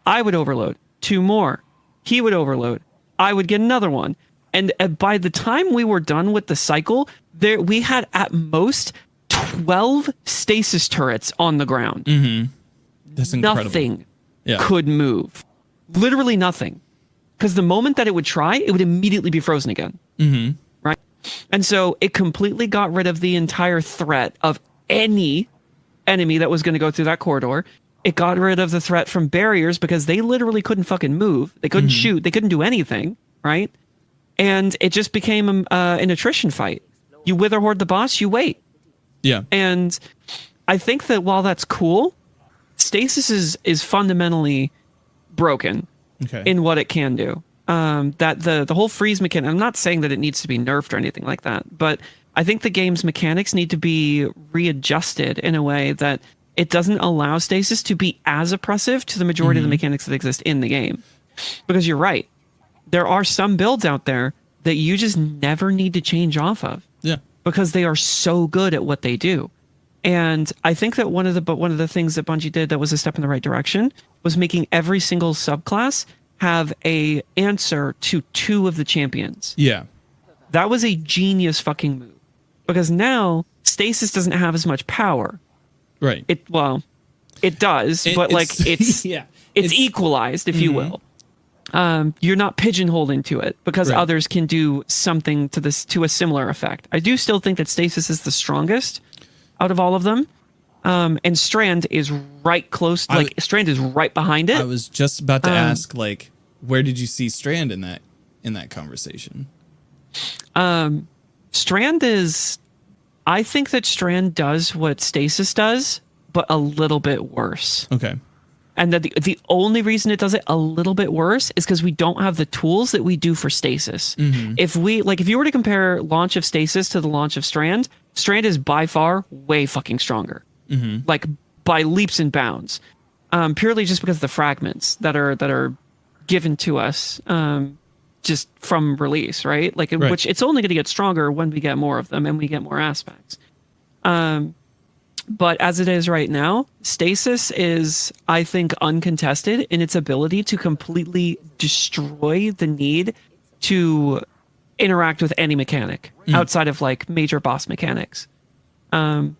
I would overload, 2 more. He would overload. I would get another one. And by the time we were done with the cycle, we had at most 12 stasis turrets on the ground. Mm-hmm. That's incredible. Nothing could move. Literally nothing. Because the moment that it would try, it would immediately be frozen again. Mm-hmm. Right? And so it completely got rid of the entire threat of any enemy that was going to go through that corridor. It got rid of the threat from barriers because they literally couldn't fucking move. They couldn't shoot. They couldn't do anything, right? And it just became an attrition fight. You wither horde the boss, you wait. Yeah. And I think that while that's cool, stasis is fundamentally broken in what it can do. That the whole freeze mechanic, I'm not saying that it needs to be nerfed or anything like that, but I think the game's mechanics need to be readjusted in a way that it doesn't allow stasis to be as oppressive to the majority of the mechanics that exist in the game. Because you're right. There are some builds out there that you just never need to change off of. Yeah. Because they are so good at what they do. And I think that one of the things that Bungie did that was a step in the right direction was making every single subclass have a answer to 2 of the champions. Yeah. That was a genius fucking move. Because now stasis doesn't have as much power. Right. It does, but it's equalized, if you will. You're not pigeonholed into it because others can do something to a similar effect. I do still think that stasis is the strongest out of all of them. And Strand is right close. Strand is right behind it. I was just about to ask, where did you see Strand in that conversation? Strand is, I think that Strand does what stasis does, but a little bit worse. Okay. And that the only reason it does it a little bit worse is because we don't have the tools that we do for stasis. If you were to compare launch of stasis to the launch of Strand is by far way fucking stronger. Like by leaps and bounds. Purely just because of the fragments that are given to us just from release, right? Which it's only going to get stronger when we get more of them and we get more aspects. But as it is right now, stasis is, I think, uncontested in its ability to completely destroy the need to interact with any mechanic outside of major boss mechanics. And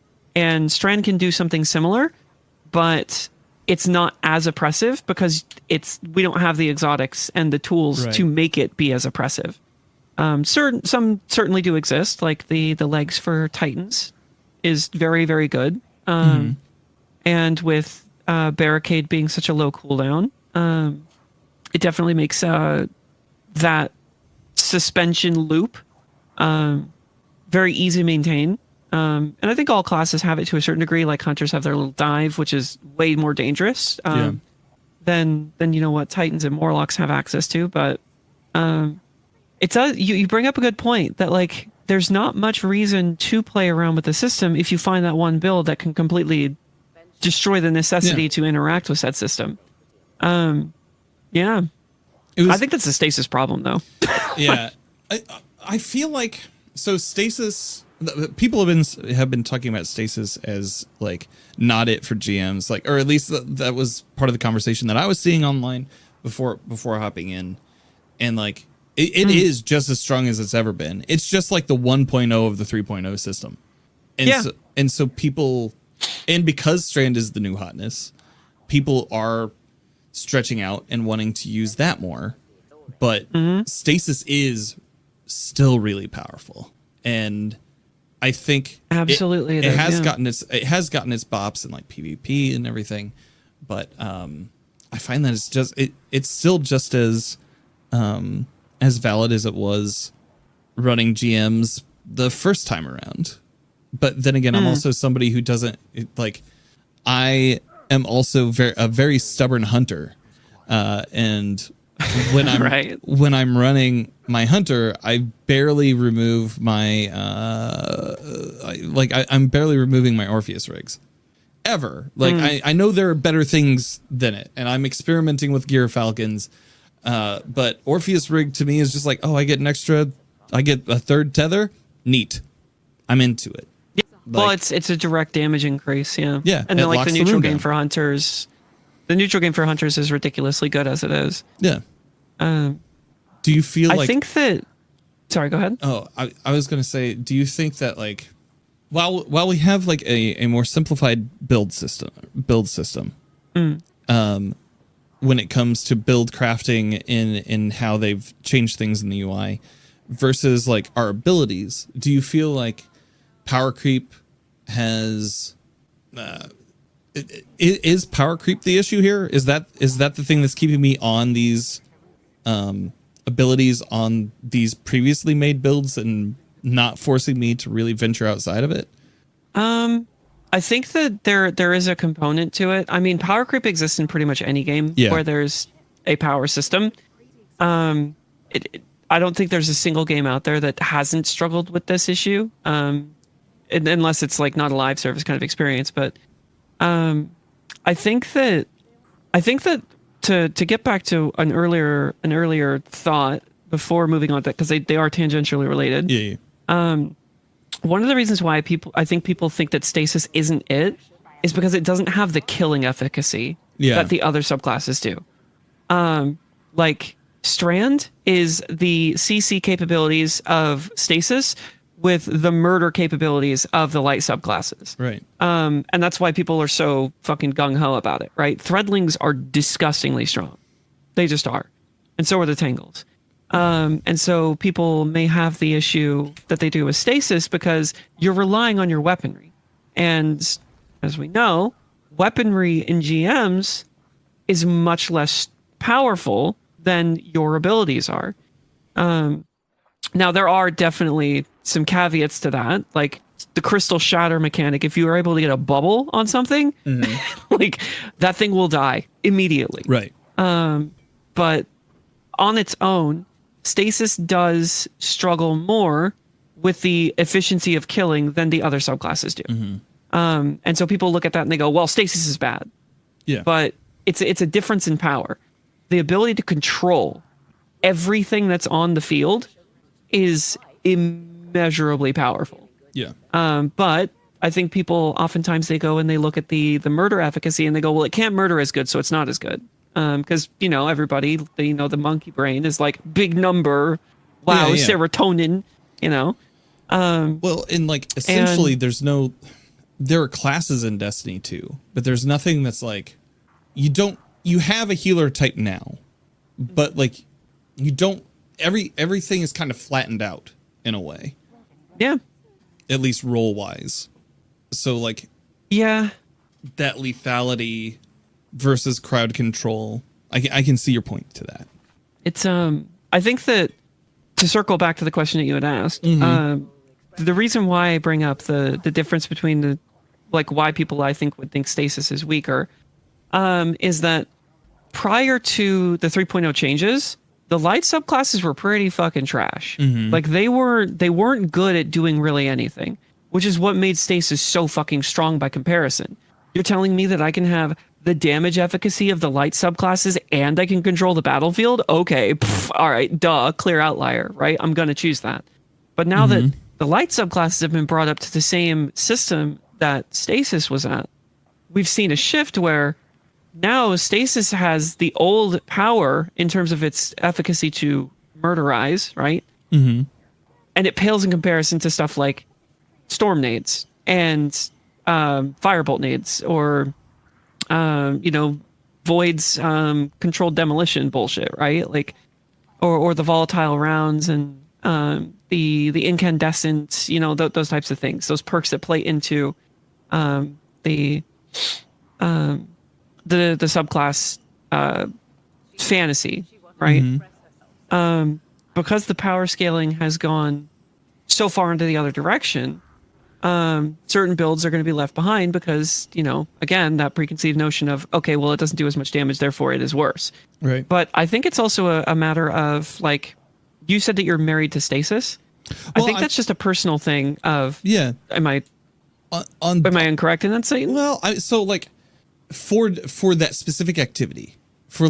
Strand can do something similar, but it's not as oppressive because we don't have the exotics and the tools to make it be as oppressive. Some certainly do exist, like the legs for Titans is very, very good. And with Barricade being such a low cooldown, it definitely makes that suspension loop very easy to maintain. And I think all classes have it to a certain degree. Like Hunters have their little dive, which is way more dangerous than what Titans and Morlocks have access to. But you bring up a good point that there's not much reason to play around with the system if you find that one build that can completely destroy the necessity to interact with said system. I think that's a stasis problem, though. Yeah, I feel like stasis. People have been talking about stasis as not it for GMs, or at least that was part of the conversation that I was seeing online before hopping in, and it is just as strong as it's ever been. It's just like the 1.0 of the 3.0 system, and so people, and because Strand is the new hotness, people are stretching out and wanting to use that more, but stasis is still really powerful, and I think absolutely it has gotten its bops in PvP and everything, but I find that it's still just as valid as it was running GMs the first time around. But then again, I'm also somebody who doesn't I am also a very stubborn hunter, and when I'm when I'm running my hunter, I barely remove my I'm barely removing my Orpheus rigs ever. I know there are better things than it, and I'm experimenting with Gear Falcons, but Orpheus rig to me is just I get a third tether, neat, I'm into it. Well, it's a direct damage increase, yeah. Yeah, and then like the locks the neutral room game down. for hunters, is ridiculously good as it is. Yeah. Um, Do you feel I like? think that. Sorry, go ahead. Oh, I was gonna say, do you think that like, while we have like a more simplified build system, when it comes to build crafting in how they've changed things in the UI versus like our abilities, do you feel like power creep has is power creep the issue here? Is that the thing that's keeping me on these abilities on these previously made builds and not forcing me to really venture outside of it? I think that there is a component to it. I mean, power creep exists in pretty much any game where there's a power system. I don't think there's a single game out there that hasn't struggled with this issue, unless it's like not a live service kind of experience. But I think that to get back to an earlier thought before moving on to that, because they are tangentially related. Yeah. One of the reasons why I think people think that stasis isn't it is because it doesn't have the killing efficacy that the other subclasses do. Like Strand is the CC capabilities of stasis with the murder capabilities of the light subclasses. Right. And that's why people are so fucking gung-ho about it, right? Threadlings are disgustingly strong. They just are. And so are the Tangles. And so people may have the issue that they do with stasis because you're relying on your weaponry. And as we know, weaponry in GMs is much less powerful than your abilities are. Now, there are definitely some caveats to that, like the crystal shatter mechanic. If you are able to get a bubble on something, like that thing will die immediately. Right. But on its own, stasis does struggle more with the efficiency of killing than the other subclasses do. And so people look at that and they go, well, stasis is bad. Yeah. But it's a difference in power. The ability to control everything that's on the field is immeasurably powerful. Yeah. But I think people oftentimes they go and they look at the murder efficacy and they go, well, it can't murder as good, so it's not as good. Because everybody, the monkey brain is like big number, wow, serotonin, Well, and like essentially, there are classes in Destiny 2, but there's nothing that's like you have a healer type now, but like you don't. Everything is kind of flattened out in a way. Yeah. At least role wise. So like. Yeah. That lethality versus crowd control. I can see your point to that. It's I think that to circle back to the question that you had asked, the reason why I bring up the difference between the like why people I think would think stasis is weaker, is that prior to the 3.0 changes, the light subclasses were pretty fucking trash. Like they weren't good at doing really anything, which is what made stasis so fucking strong by comparison. You're telling me that I can have the damage efficacy of the light subclasses and I can control the battlefield? Okay, all right, duh, clear outlier, right? I'm going to choose that. But now that the light subclasses have been brought up to the same system that stasis was at, we've seen a shift where now stasis has the old power in terms of its efficacy to murderize, right? And it pales in comparison to stuff like storm nades and firebolt nades or voids controlled demolition bullshit, right? Like or the volatile rounds and the incandescent, those types of things, those perks that play into the subclass fantasy, right? Because the power scaling has gone so far into the other direction, certain builds are going to be left behind because, again, that preconceived notion of, okay, well, it doesn't do as much damage, therefore it is worse. Right. But I think it's also a matter of, like, you said that you're married to stasis. Well, I think that's just a personal thing of, am I incorrect in that statement? Well, for that specific activity, for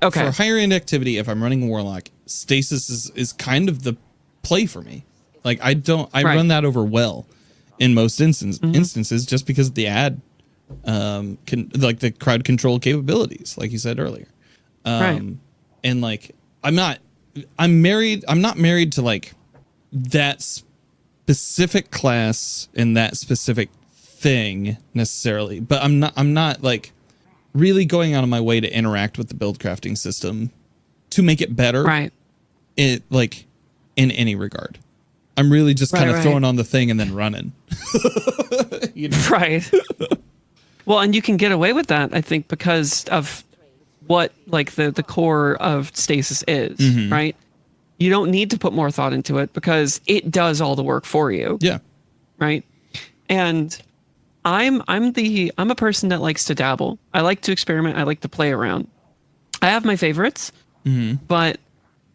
higher end activity, if I'm running Warlock, stasis is kind of the play for me. Like I run that over well. in most instances, just because the ad like the crowd control capabilities, like you said earlier. Right. And like I'm not married to like that specific class and that specific thing necessarily, but I'm not like really going out of my way to interact with the build crafting system to make it better. Right. It like in any regard. I'm really just kind of throwing on the thing and then running. You know? Right. Well, and you can get away with that, I think, because of what like the core of stasis is, right? You don't need to put more thought into it because it does all the work for you. Yeah. Right. And I'm a person that likes to dabble. I like to experiment. I like to play around. I have my favorites, but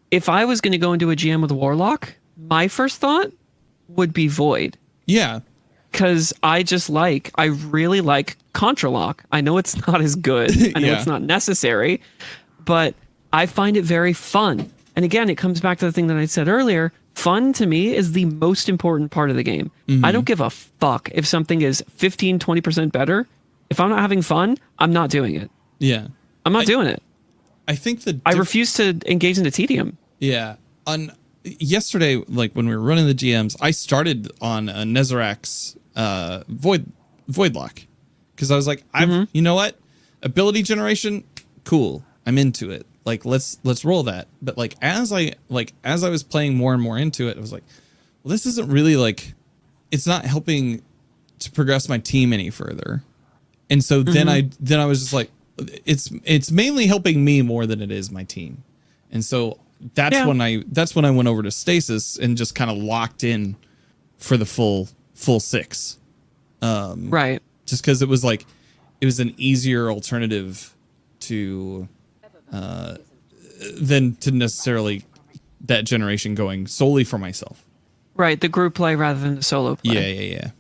if I was going to go into a GM with a Warlock, my first thought would be Void. Yeah. Because I really like Contralock. I know it's not as good. I know it's not necessary, but I find it very fun. And again, it comes back to the thing that I said earlier. Fun to me is the most important part of the game. I don't give a fuck if something is 15, 20% better. If I'm not having fun, I'm not doing it. Yeah. I'm not doing it. I think I refuse to engage in the tedium. Yeah. On yesterday, like when we were running the GMs, I started on a Nezarec's Voidlock because I was like, you know what, ability generation, cool, I'm into it. Like let's roll that. But like as I was playing more and more into it, I was like, well, this isn't really like, it's not helping to progress my team any further. And so then I was just like, it's mainly helping me more than it is my team. And so that's when I went over to Stasis and just kind of locked in for the full 6. Right. Just because it was an easier alternative to than to necessarily that generation going solely for myself. Right, the group play rather than the solo play. Yeah.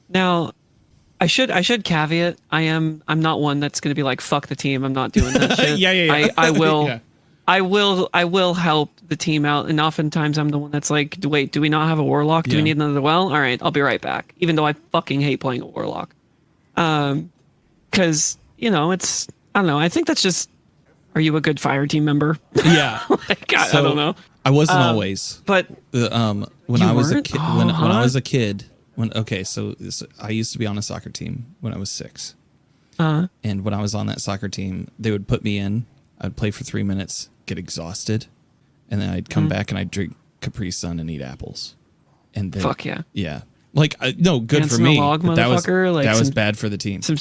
Now, I should caveat. I'm not one that's going to be like, fuck the team. I'm not doing that shit. Yeah. I will. Yeah. I will help the team out, and oftentimes I'm the one that's like, wait, do we not have a Warlock? Do we need another well? All right, I'll be right back. Even though I fucking hate playing a Warlock, because it's, I don't know. I think that's just, are you a good fire team member? Yeah. I don't know. I wasn't always, but when I was a kid, when I was a kid, so I used to be on a soccer team when I was 6, and when I was on that soccer team, they would put me in. I'd play for 3 minutes, get exhausted, and then I'd come back and I'd drink Capri Sun and eat apples. And then, fuck yeah. Yeah. Like, no, good Dancing for me. log, but that motherfucker, was bad for the team. Fuck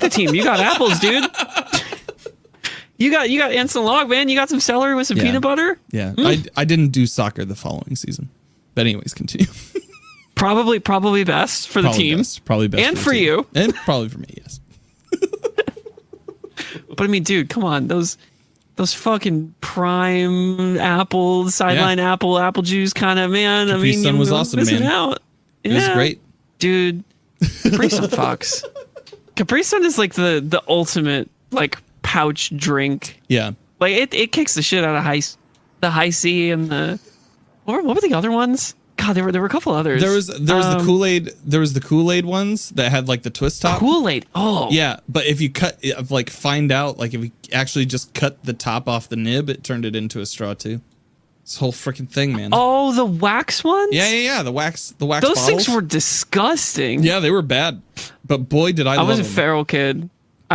the team. You got apples, dude. You got instant log, man. You got some celery with some peanut butter. Yeah. I didn't do soccer the following season. But anyways, continue. Probably best for the team. Probably best. And for you. And probably for me, yes. But I mean, dude, come on. Those fucking prime apples, sideline apple juice kind of, man. Capri Sun was awesome, man. Out. It was great. Dude, Capri Sun fucks. Capri Sun is like the ultimate like pouch drink. Yeah. Like it kicks the shit out of the high C and the what were the other ones? God, there were a couple others. There was the Kool-Aid. There was the Kool-Aid ones that had like the twist top. Kool-Aid. Oh. Yeah, but if you if you actually just cut the top off the nib, it turned it into a straw too. This whole freaking thing, man. Oh, the wax ones? Yeah. The wax. Those bottles. things were disgusting. Yeah, they were bad. But boy, did I love them. I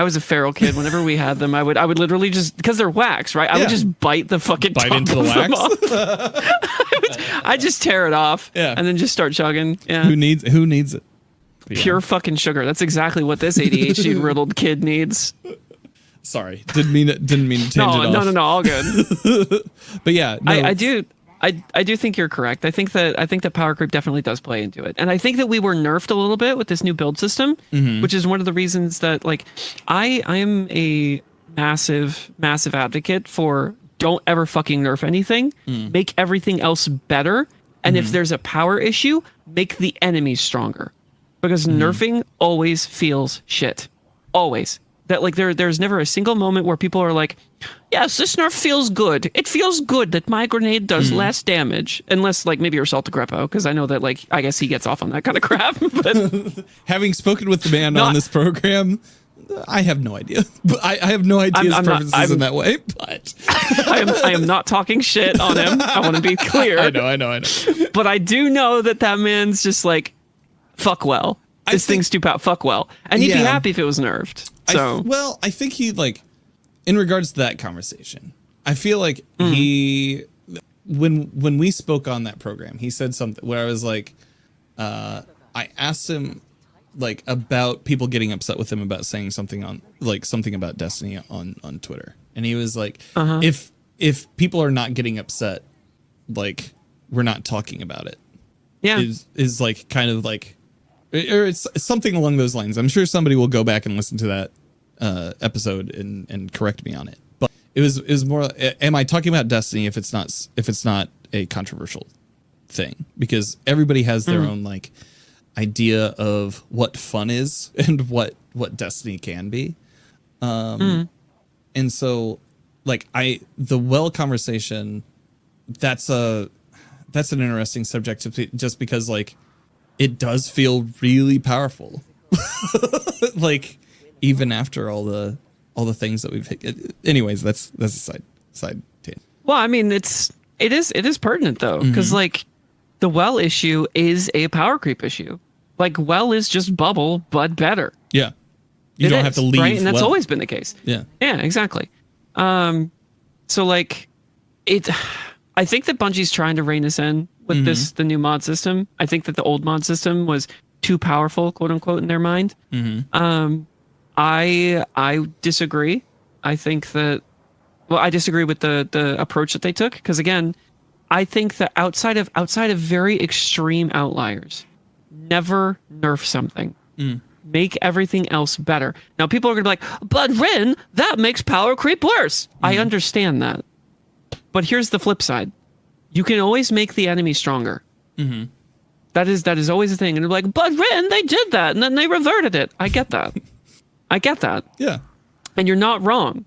was a feral kid. Whenever we had them, I would literally just, because they're wax, right? I would just bite the fucking top into the wax. I'd just tear it off, and then just start chugging. Yeah. Who needs it? Pure fucking sugar. That's exactly what this ADHD riddled kid needs. Sorry, didn't mean to change it off. No, all good. But yeah, no. I do think you're correct. I think that power creep definitely does play into it. And I think that we were nerfed a little bit with this new build system, which is one of the reasons that like I am a massive advocate for don't ever fucking nerf anything. Make everything else better. And if there's a power issue, make the enemies stronger. Because nerfing always feels shit. Always. That like there's never a single moment where people are like, yes, this nerf feels good. It feels good that my grenade does less damage. Unless, like, maybe you're Salta Greppo, because I know that, like, I guess he gets off on that kind of crap. But having spoken with the man on this program, I have no idea. But I have no idea his preferences in that way. But I am not talking shit on him. I want to be clear. I know. But I do know that man's just like, fuck well. This thing's too powerful. Fuck well. And he'd be happy if it was nerfed. So I think he, like, in regards to that conversation, I feel like he, when we spoke on that program, he said something where I was like, I asked him, like, about people getting upset with him about saying something on, like, something about Destiny on Twitter, and he was like, if people are not getting upset, like, we're not talking about it. Yeah, is like kind of like, or it's something along those lines. I'm sure somebody will go back and listen to that episode and correct me on it. But it was more, am I talking about Destiny if it's not a controversial thing? Because everybody has their own, like, idea of what fun is and what Destiny can be. And so, like, the well conversation, that's an interesting subject just because, like, it does feel really powerful. Like, even after all the things that we've hit. Anyways, that's a side tangent. Well, I mean, it is pertinent though, because like the well issue is a power creep issue. Like, well is just bubble, but better. Yeah, you don't have to leave, right? And that's always been the case. Yeah, exactly. So like, I think that Bungie's trying to rein us in with the new mod system. I think that the old mod system was too powerful, quote unquote, in their mind. I disagree. I think that, well, I disagree with the approach that they took, because again, I think that outside of very extreme outliers, never nerf something. Make everything else better. Now people are gonna be like, but Rin, that makes power creep worse. I understand that. But here's the flip side. You can always make the enemy stronger. That is always a thing. And they're like, but Rin, they did that, and then they reverted it. I get that. I get that. Yeah. And you're not wrong.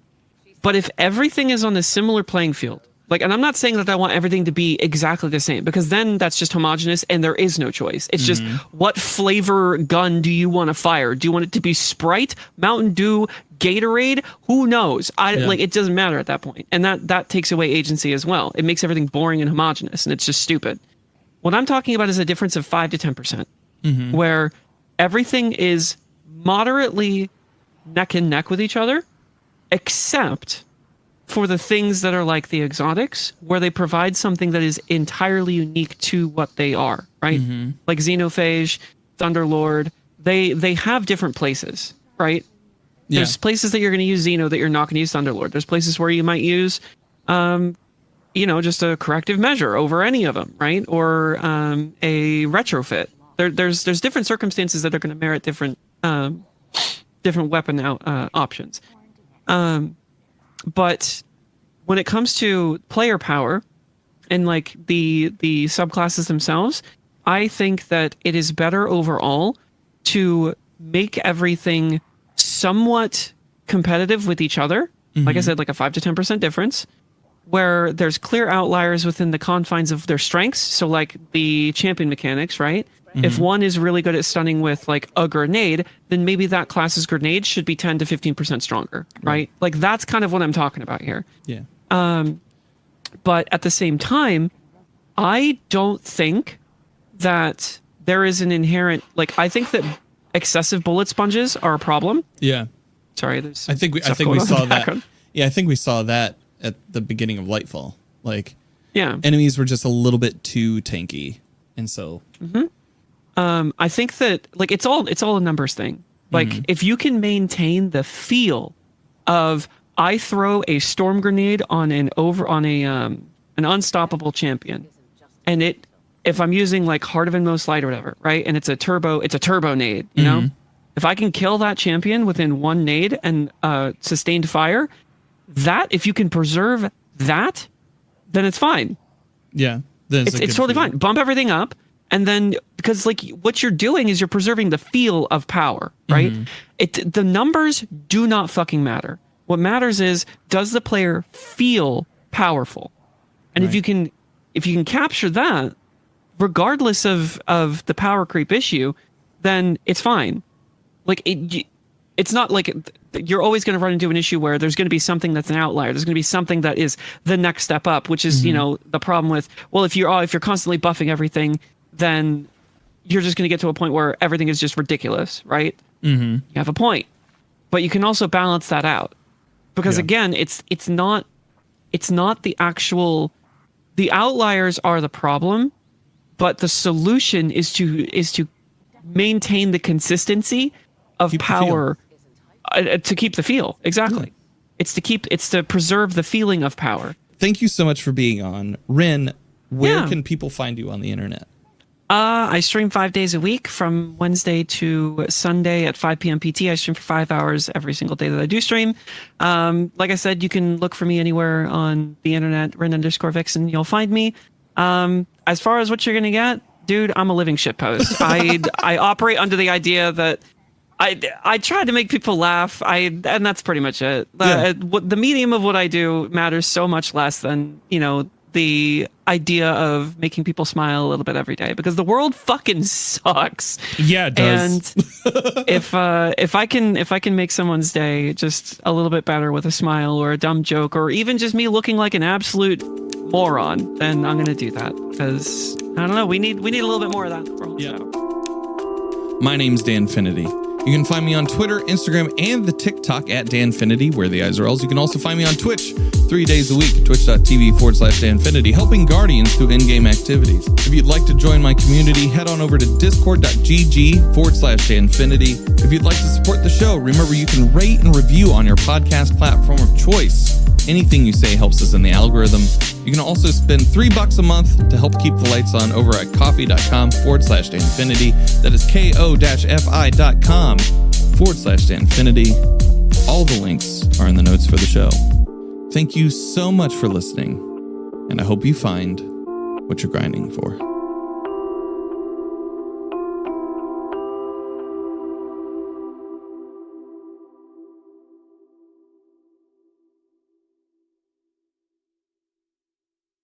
But if everything is on a similar playing field, like, and I'm not saying that I want everything to be exactly the same, because then that's just homogenous and there is no choice. It's just, what flavor gun do you want to fire? Do you want it to be Sprite, Mountain Dew, Gatorade? Who knows? Like, it doesn't matter at that point. And that takes away agency as well. It makes everything boring and homogenous, and it's just stupid. What I'm talking about is a difference of 5 to 10%, where everything is moderately neck and neck with each other, except for the things that are like the exotics, where they provide something that is entirely unique to what they are, right? Like Xenophage, Thunderlord, they have different places, right? There's places that you're going to use Xeno that you're not going to use Thunderlord. There's places where you might use, just a corrective measure over any of them, right? Or a retrofit. There's different circumstances that are going to merit different weapon options. But when it comes to player power and like the subclasses themselves, I think that it is better overall to make everything somewhat competitive with each other. Like I said, like a 5 to 10% difference, where there's clear outliers within the confines of their strengths. So like the champion mechanics, right? If one is really good at stunning with like a grenade, then maybe that class's grenade should be 10 to 15% stronger, right? Like, that's kind of what I'm talking about here. Yeah. But at the same time, I don't think that there is an inherent, like, I think that excessive bullet sponges are a problem. Yeah. Sorry, I think we saw that. Yeah, I think we saw that at the beginning of Lightfall. Like, enemies were just a little bit too tanky, and so. I think that, like, it's all a numbers thing. Like, if you can maintain the feel of, I throw a storm grenade on an unstoppable champion, and if I'm using like Heart of Inmost Light or whatever, right, and it's a turbo nade, you know, if I can kill that champion within one nade and sustained fire, that, if you can preserve that, then it's fine. Yeah, it's totally fine. Bump everything up. And then, because like what you're doing is you're preserving the feel of power, right? The numbers do not fucking matter. What matters is, does the player feel powerful? And if you can capture that, regardless of the power creep issue, then it's fine. Like it's not like you're always going to run into an issue where there's going to be something that's an outlier. There's going to be something that is the next step up, which is, you know, the problem with, well, if you're constantly buffing everything, then you're just going to get to a point where everything is just ridiculous, right? You have a point, but you can also balance that out, because again, it's not the actual, the outliers are the problem, but the solution is to maintain the consistency of power, to keep the feel. Exactly. It's to preserve the feeling of power. Thank you so much for being on. Ren, where can people find you on the internet? I stream 5 days a week from Wednesday to Sunday at 5 p.m. PT. I stream for 5 hours every single day that I do stream. Like I said, you can look for me anywhere on the internet, Ren_Vixen. You'll find me. As far as what you're going to get, dude, I'm a living shitpost. I operate under the idea that I try to make people laugh. And that's pretty much it. The medium of what I do matters so much less than, you know, the idea of making people smile a little bit every day, because the world fucking sucks. Yeah, it does. And if I can make someone's day just a little bit better with a smile or a dumb joke, or even just me looking like an absolute moron, then I'm gonna do that, because I don't know, we need a little bit more of that for the show. My name's Danfinity. You can find me on Twitter, Instagram, and the TikTok at Danfinity, where the eyes are L's. You can also find me on Twitch 3 days a week, twitch.tv/Danfinity, helping Guardians through in-game activities. If you'd like to join my community, head on over to discord.gg/Danfinity. If you'd like to support the show, remember you can rate and review on your podcast platform of choice. Anything you say helps us in the algorithm. You can also spend $3 a month to help keep the lights on over at coffee.com/Danfinity. That is ko-fi.com/Danfinity. All the links are in the notes for the show. Thank you so much for listening, and I hope you find what you're grinding for.